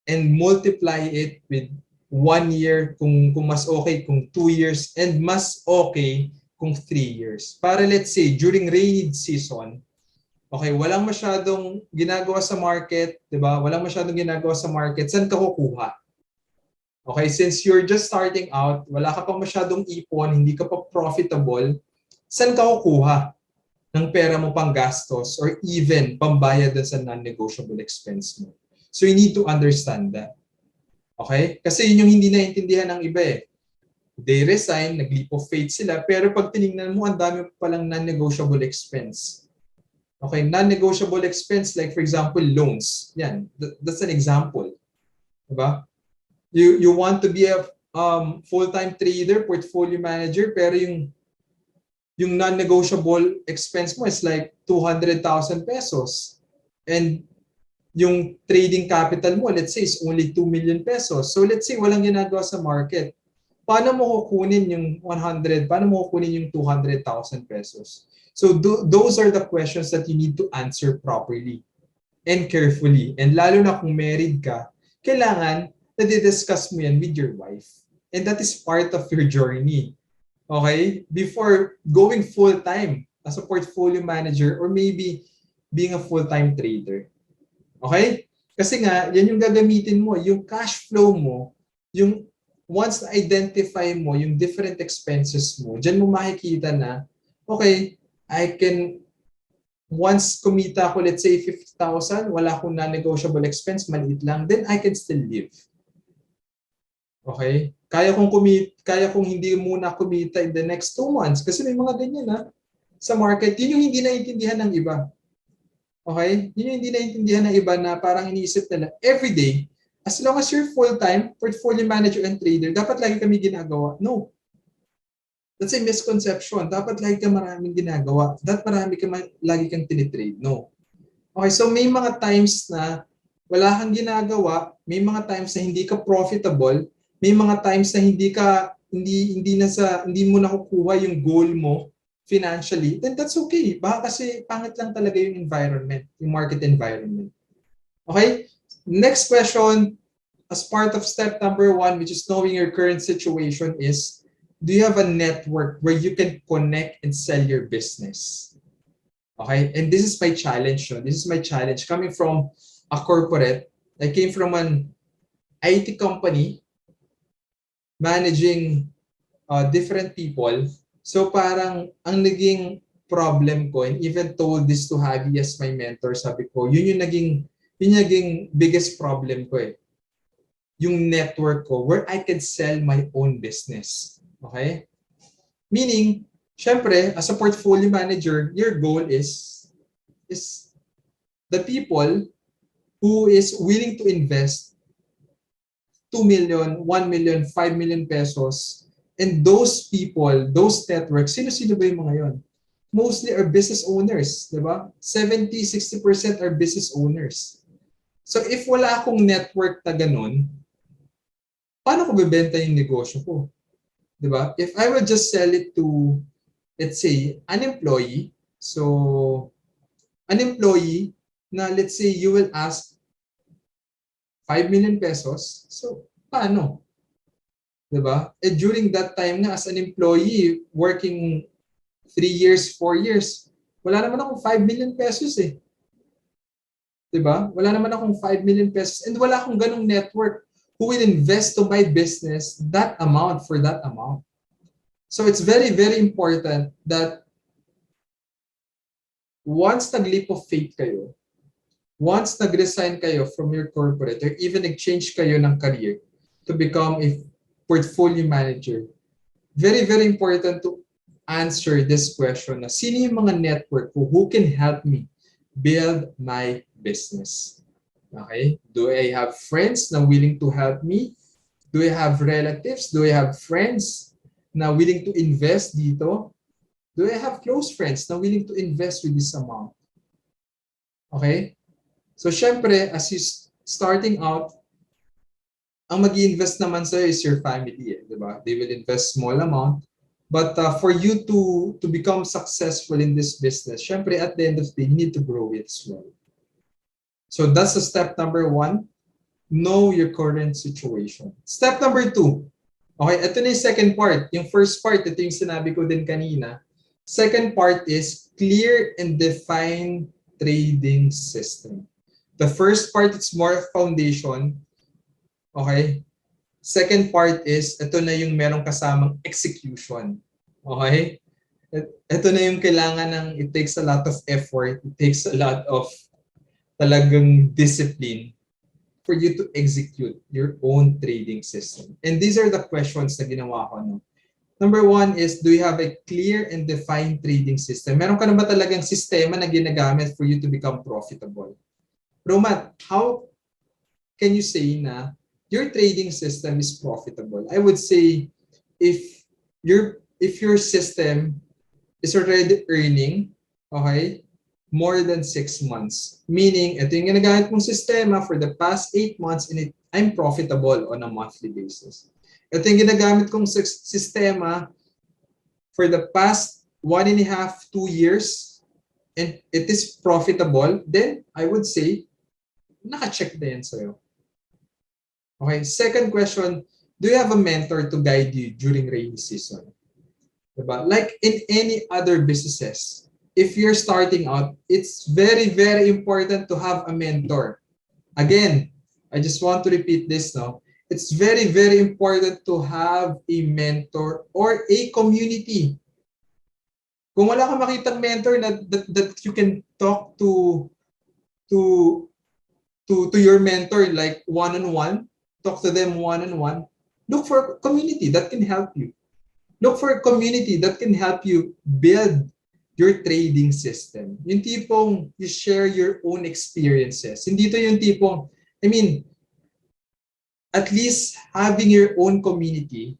and multiply it with 1 year kung mas okay, kung 2 years, and mas okay kung 3 years. Para let's say, during rainy season, okay, walang masyadong ginagawa sa market, di ba? Walang masyadong ginagawa sa market, saan ka kukuha? Okay, since you're just starting out, wala ka pa masyadong ipon, hindi ka pa profitable, saan ka kukuha ng pera mo pang gastos or even pambayad sa non-negotiable expense mo? So you need to understand that. Okay? Kasi yun yung hindi naintindihan ng iba eh. They resign, nag-leap of faith sila, pero pag tinignan mo, ang dami palang non-negotiable expense. Okay, non-negotiable expense like for example loans. Yan, that's an example. Diba? You want to be a full-time trader, portfolio manager, pero yung non-negotiable expense mo is like 200,000 pesos. And yung trading capital mo, let's say, is only 2 million pesos. So let's say walang ginagawa sa market. Paano mo kukunin yung 100? Paano mo kukunin yung 200,000 pesos? So those are the questions that you need to answer properly and carefully. And lalo na kung married ka, kailangan na di-discuss mo yan with your wife. And that is part of your journey. Okay? Before going full-time as a portfolio manager or maybe being a full-time trader. Okay? Kasi nga, yan yung gagamitin mo. Yung cash flow mo, yung once na-identify mo yung different expenses mo, dyan mo makikita na, okay, I can, once kumita ako, let's say 50,000, wala akong non-negotiable expense, maliit lang, then I can still live. Okay? Kaya kong hindi muna kumita in the next 2 months kasi may mga ganyan sa market. Yun yung hindi naiintindihan ng iba. Okay? Yun yung hindi naiintindihan ng iba na parang iniisip nila, everyday, as long as you're full-time, portfolio manager and trader, dapat lagi kami ginagawa. No. That's a misconception. Dapat lagi ka maraming ginagawa. Lagi kang tinitrade. No. Okay, so may mga times na wala kang ginagawa, may mga times na hindi ka profitable, may mga times na hindi mo nakukuha yung goal mo financially, then that's okay. Baka kasi pangit lang talaga yung environment, yung market environment. Okay? Next question, as part of step number 1, which is knowing your current situation, is do you have a network where you can connect and sell your business? Okay? And this is my challenge. This is my challenge. Coming from a corporate, I came from an IT company managing different people. So parang ang naging problem ko, and even told this to Javi as my mentor, sabi ko, yun yung naging biggest problem ko eh. Yung network ko where I can sell my own business. Okay? Meaning, syempre, as a portfolio manager, your goal is the people who is willing to invest 2 million, 1 million, 5 million pesos. And those people, those networks, sino-sino ba yung mga yon? Mostly are business owners, di ba? 70-60% are business owners. So if wala akong network na ganun, paano ko bebenta yung negosyo ko? Di ba? If I will just sell it to, let's say, an employee, so an employee na let's say you will ask 5 million pesos, so paano? Diba? And during that time nga as an employee working 3 years, 4 years, wala naman akong 5 million pesos eh. Diba? Wala naman akong 5 million pesos and wala akong ganong network who will invest to my business that amount for that amount. So it's very, very important that once nag-leap of faith kayo, once nag-resign kayo from your corporate or even nag-change kayo ng career to become a portfolio manager, very, very important to answer this question na sino yung mga network ko who can help me build my business? Okay? Do I have friends na willing to help me? Do I have relatives? Do I have friends na willing to invest dito? Do I have close friends na willing to invest with this amount? Okay? So, syempre, as you starting out, ang mag-i-invest naman sa'yo is your family, di ba? They will invest small amount. But for you to become successful in this business, syempre, at the end of the day, you need to grow it as well. So that's the step number 1. Know your current situation. Step number 2. Okay, ito na yung second part. Yung first part, ito yung sinabi ko din kanina. Second part is clear and define trading system. The first part, it's more foundation. Okay? Second part is, ito na yung merong kasamang execution. Okay? Ito na yung kailangan ng, it takes a lot of effort, it takes a lot of talagang discipline for you to execute your own trading system. And these are the questions na ginawa ko. No? Number 1 is, do you have a clear and defined trading system? Meron ka na ba talagang sistema na ginagamit for you to become profitable? Romat, how can you say na your trading system is profitable? I would say if your system is already earning, okay, more than 6 months, meaning ito yung ginagamit mong sistema for the past 8 months and I'm profitable on a monthly basis. Ito yung ginagamit kong sistema for the past 1.5, 2 years and it is profitable, then I would say naka-check na yan sa'yo. Okay, second question, do you have a mentor to guide you during rainy season? Diba? Like in any other businesses, if you're starting out, it's very, very important to have a mentor. Again, I just want to repeat this, no? It's very, very important to have a mentor or a community. Kung wala kang makitang mentor that you can talk to to your mentor like one-on-one, talk to them one-on-one, look for a community that can help you. Look for a community that can help you build your trading system. Yung tipong you share your own experiences. Hindi to yung tipong, I mean, at least having your own community,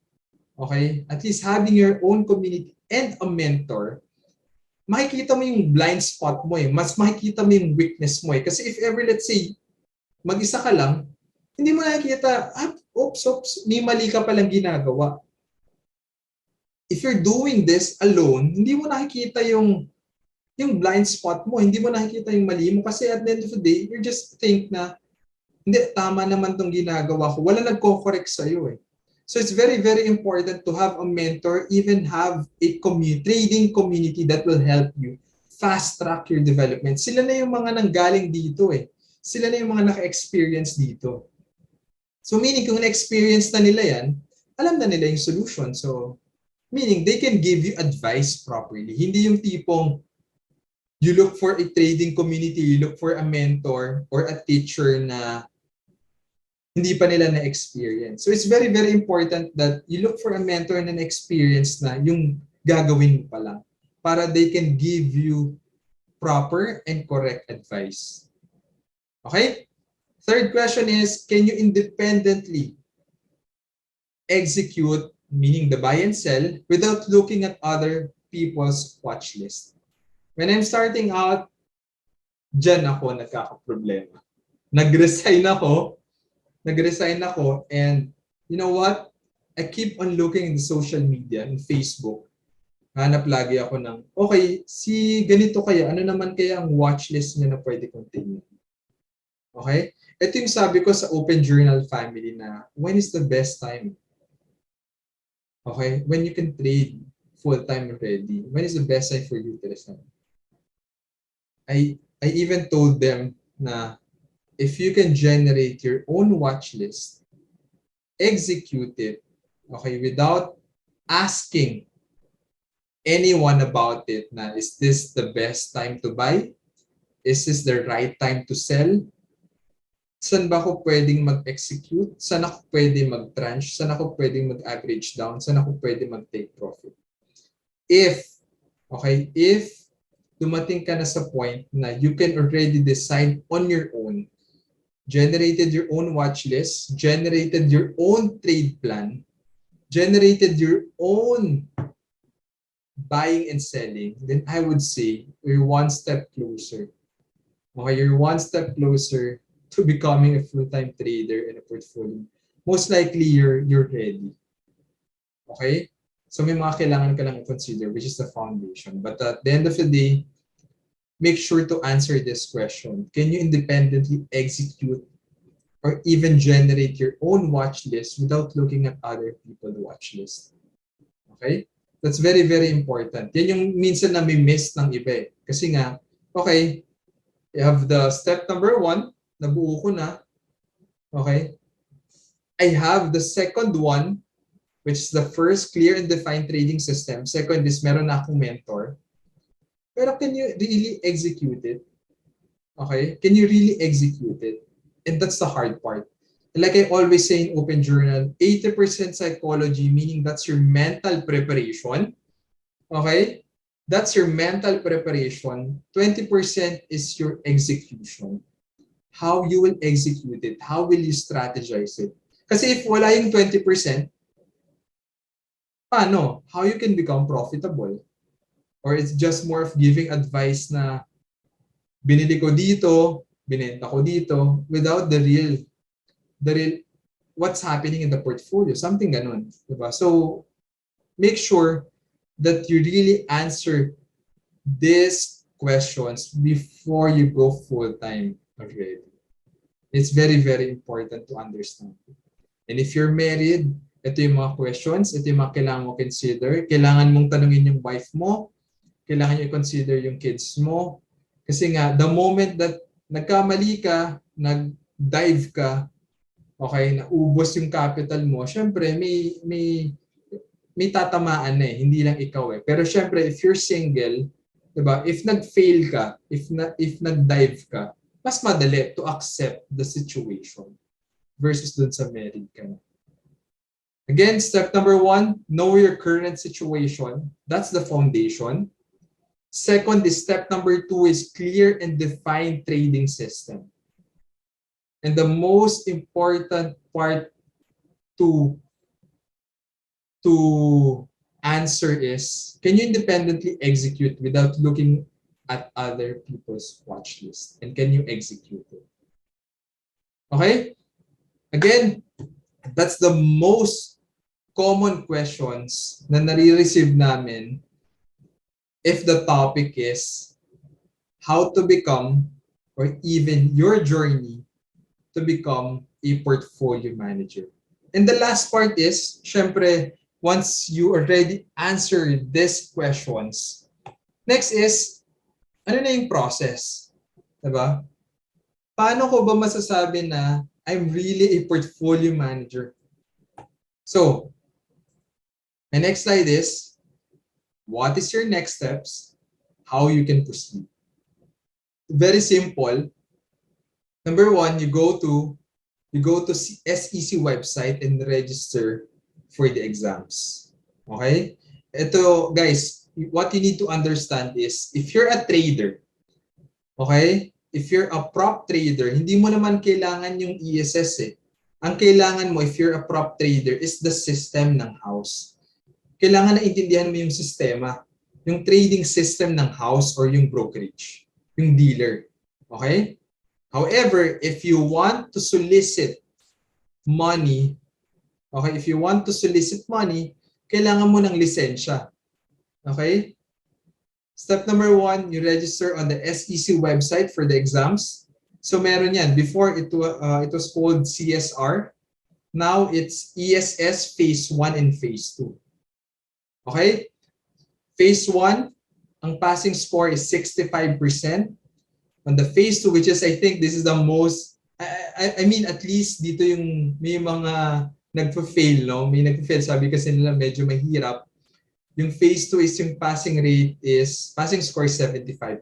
okay? At least having your own community and a mentor, makikita mo yung blind spot mo eh. Mas makikita mo yung weakness mo eh. Kasi if ever, let's say, mag-isa ka lang, hindi mo nakikita, oops, may mali ka palang ginagawa. If you're doing this alone, hindi mo nakikita yung blind spot mo, hindi mo nakikita yung mali mo kasi at the end of the day, you just think na, hindi, tama naman tong ginagawa ko. Wala nagko-correct sa'yo eh. So it's very, very important to have a mentor, even have a trading community that will help you fast track your development. Sila na yung mga nanggaling dito eh. Sila na yung mga naka-experience dito. So meaning kung na-experience na nila yan, alam na nila yung solution. So meaning they can give you advice properly. Hindi yung tipong you look for a trading community, you look for a mentor or a teacher na hindi pa nila na-experience. So it's very, very important that you look for a mentor na na-experience na yung gagawin mo pa lang para they can give you proper and correct advice. Okay? Third question is, can you independently execute, meaning the buy and sell, without looking at other people's watch list? When I'm starting out, dyan ako nagkakaproblema. Nag-resign ako and you know what? I keep on looking in the social media, in Facebook. Hanap lagi ako ng, okay, si ganito kaya, ano naman kaya ang watchlist niya na pwede kong tingnan? Okay? Ito yung sabi ko sa Open Journal family na, when is the best time? Okay? When you can trade full-time already. When is the best time for you to resign? I even told them na, if you can generate your own watch list, execute it, okay, without asking anyone about it na, is this the best time to buy? Is this the right time to sell? Saan ba ako pwedeng mag-execute? Saan ako pwede mag-tranche? Saan ako pwedeng mag-average down? Saan ako pwede mag-take profit? If dumating ka na sa point na you can already decide on your own, generated your own watch list, generated your own trade plan, generated your own buying and selling, then I would say you're one step closer. Okay, you're one step closer to becoming a full-time trader in a portfolio. Most likely, you're ready. Okay? So may mga kailangan ka lang i-consider, which is the foundation. But at the end of the day, make sure to answer this question. Can you independently execute or even generate your own watch list without looking at other people's watch list? Okay? That's very, very important. Yan yung minsan na may miss ng iba eh. Kasi nga, okay, you have the step number 1, nabuo ko na. Okay? I have the second one, which is the first clear and defined trading system. Second is meron na akong mentor. Pero can you really execute it? Okay? Can you really execute it? And that's the hard part. Like I always say in Open Journal, 80% psychology, meaning that's your mental preparation. Okay? That's your mental preparation. 20% is your execution. How you will execute it. How will you strategize it? Kasi if wala yung 20%, paano? How you can become profitable? Or it's just more of giving advice na binili ko dito, binenta ko dito, without the real what's happening in the portfolio, something ganun, diba? So make sure that you really answer these questions before you go full-time already. It's very, very important to understand. And if you're married, ito yung mga questions, ito yung mga kailangan mo consider. Kailangan mong tanungin yung wife mo, kailangan nyo consider yung kids mo. Kasi nga, the moment that nagkamali ka, dive ka, okay, naubos yung capital mo, syempre may tatamaan na eh, hindi lang ikaw eh. Pero syempre, if you're single, 'di ba? If nag-fail ka, if nag-dive ka, mas madali to accept the situation versus dun sa married ka na. Again, step number 1, know your current situation. That's the foundation. Second is step number 2 is clear and define trading system. And the most important part to answer is, can you independently execute without looking at other people's watch list? And can you execute it? Okay? Again, that's the most common questions na nare-receive namin if the topic is how to become or even your journey to become a portfolio manager. And the last part is, syempre, once you already answer these questions, next is, ano na yung process? Diba? Paano ko ba masasabi na I'm really a portfolio manager? So, my next slide is, what is your next steps? How you can proceed? Very simple. Number 1, you go to SEC website and register for the exams. Okay? Ito, guys, what you need to understand is, if you're a trader, okay? If you're a prop trader, hindi mo naman kailangan yung ESS eh. Ang kailangan mo, if you're a prop trader, is the system ng house. Kailangan na intindihan mo yung sistema, yung trading system ng house or yung brokerage, yung dealer. Okay? However, if you want to solicit money, okay, if you want to solicit money, kailangan mo ng lisensya. Okay? Step number 1, you register on the SEC website for the exams. So meron yan. Before, it was called CSR. Now, it's ESS Phase 1 and Phase 2. Okay? Phase 1, ang passing score is 65%. On the phase 2, which is, I think this is the most, I mean, at least dito yung may mga nagpa-fail, no? May nagpa-fail, sabi kasi nila medyo mahirap. Yung phase 2 is yung passing score is 75%.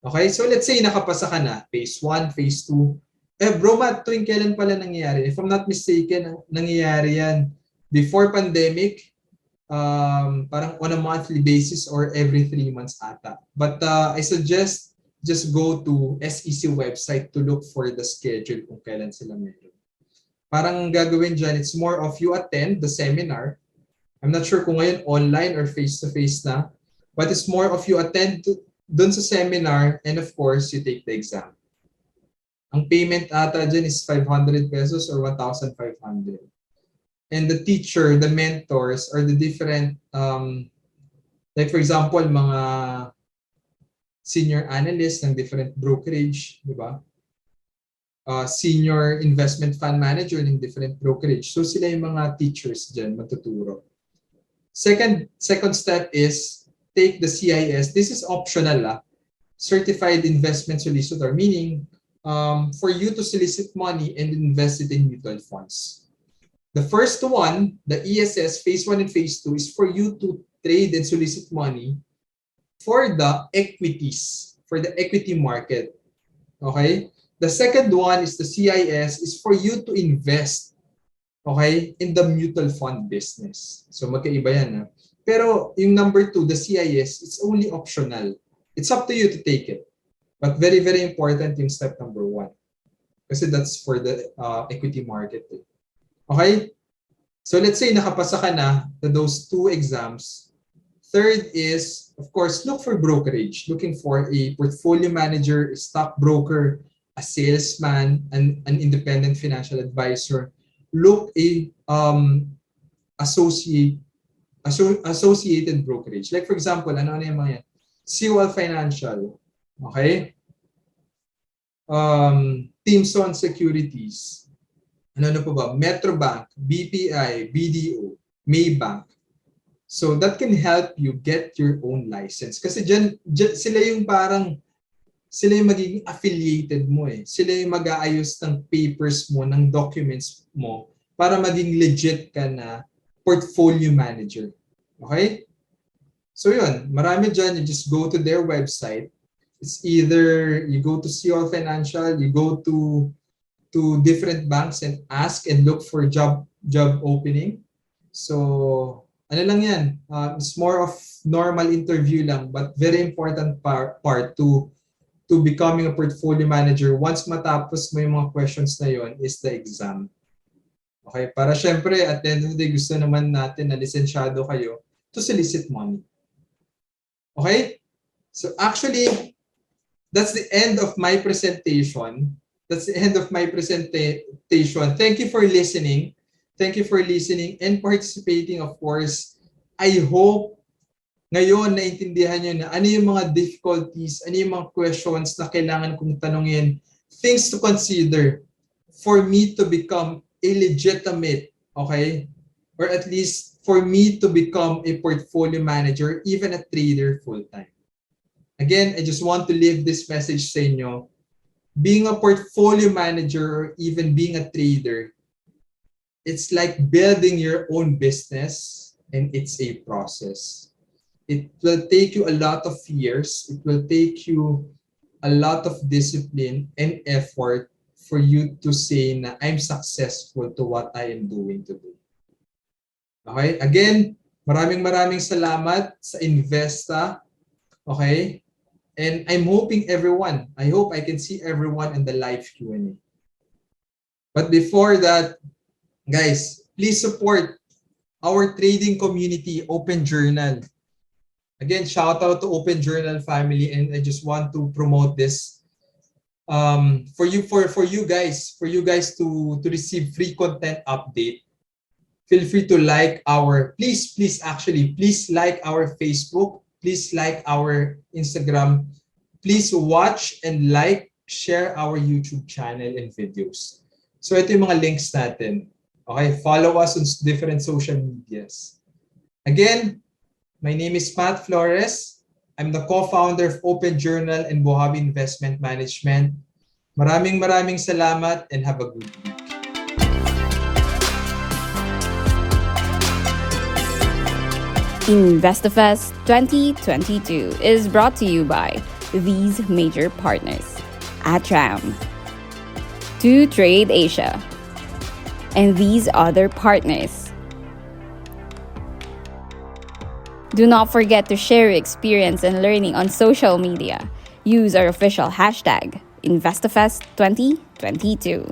Okay, so let's say nakapasa ka na, phase 1, phase 2. Bro, Matt, tuwing kailan pala nangyayari? If I'm not mistaken, nangyayari yan before pandemic, parang on a monthly basis or every 3 months ata. But I suggest just go to SEC website to look for the schedule kung kailan sila meron. Parang gagawin dyan, it's more of you attend the seminar. I'm not sure kung ngayon online or face-to-face na, but it's more of you attend dun sa seminar and of course, you take the exam. Ang payment ata dyan is 500 pesos or 1,500. And the teacher, the mentors, or the different, like for example, mga senior analyst ng different brokerage, di ba? Senior investment fund manager ng different brokerage. So sila yung mga teachers dyan matuturo. Second step is take the CIS. This is optional, Certified Investment Solicitor, meaning for you to solicit money and invest it in mutual funds. The first one, the ESS, phase 1 and phase 2, is for you to trade and solicit money for the equities, for the equity market. Okay? The second one is the CIS, is for you to invest, okay, in the mutual fund business. So magkaiba yan. Pero yung number 2, the CIS, it's only optional. It's up to you to take it. But very, very important yung step number 1. Kasi that's for the equity market. Okay? So let's say nakapasa ka na to those 2 exams. Third is, of course, look for brokerage. Looking for a portfolio manager, a stockbroker, a salesman, an independent financial advisor. Look a associated brokerage. Like for example, ano yung mga yan? COL Financial. Okay? Teamson Securities. Ano po ba? Metrobank, BPI, BDO, Maybank. So that can help you get your own license. Kasi dyan sila yung parang sila yung magiging affiliated mo eh. Sila yung mag-aayos ng papers mo, ng documents mo, para maging legit ka na portfolio manager. Okay? So yun, marami dyan, you just go to their website. It's either you go to COL Financial, you go to different banks and ask and look for job opening. So ano lang yan, it's more of normal interview lang, but very important part to becoming a portfolio manager. Once matapos mo yung mga questions na yon is the exam. Okay, para syempre at the end of the day gusto naman natin na lisensyado kayo to solicit money. Okay? So actually, that's the end of my presentation. That's the end of my presentation. Thank you for listening. Thank you for listening and participating, of course. I hope ngayon naintindihan nyo na ano yung mga difficulties, ano yung mga questions na kailangan kong tanungin, things to consider for me to become a legitimate, okay? Or at least for me to become a portfolio manager, even a trader full-time. Again, I just want to leave this message sa inyo. Being a portfolio manager or even being a trader, it's like building your own business and it's a process. It will take you a lot of years. It will take you a lot of discipline and effort for you to say na I'm successful to what I am doing today. Okay? Again, maraming salamat sa Investa. Okay? And I'm hoping everyone, I hope I can see everyone in the live Q&A. But before that, guys, please support our trading community, Open Journal. Again, shout out to Open Journal family, and I just want to promote this for you guys to receive free content update. Feel free to like our please like our Facebook. Please like our Instagram. Please watch and like, share our YouTube channel and videos. So ito yung mga links natin. Okay, follow us on different social medias. Again, my name is Pat Flores. I'm the co-founder of Open Journal and Bohabi Investment Management. Maraming salamat and have a good week. InvestaFest 2022 is brought to you by these major partners: Atram, To Trade Asia, and these other partners. Do not forget to share your experience and learning on social media. Use our official hashtag InvestaFest 2022.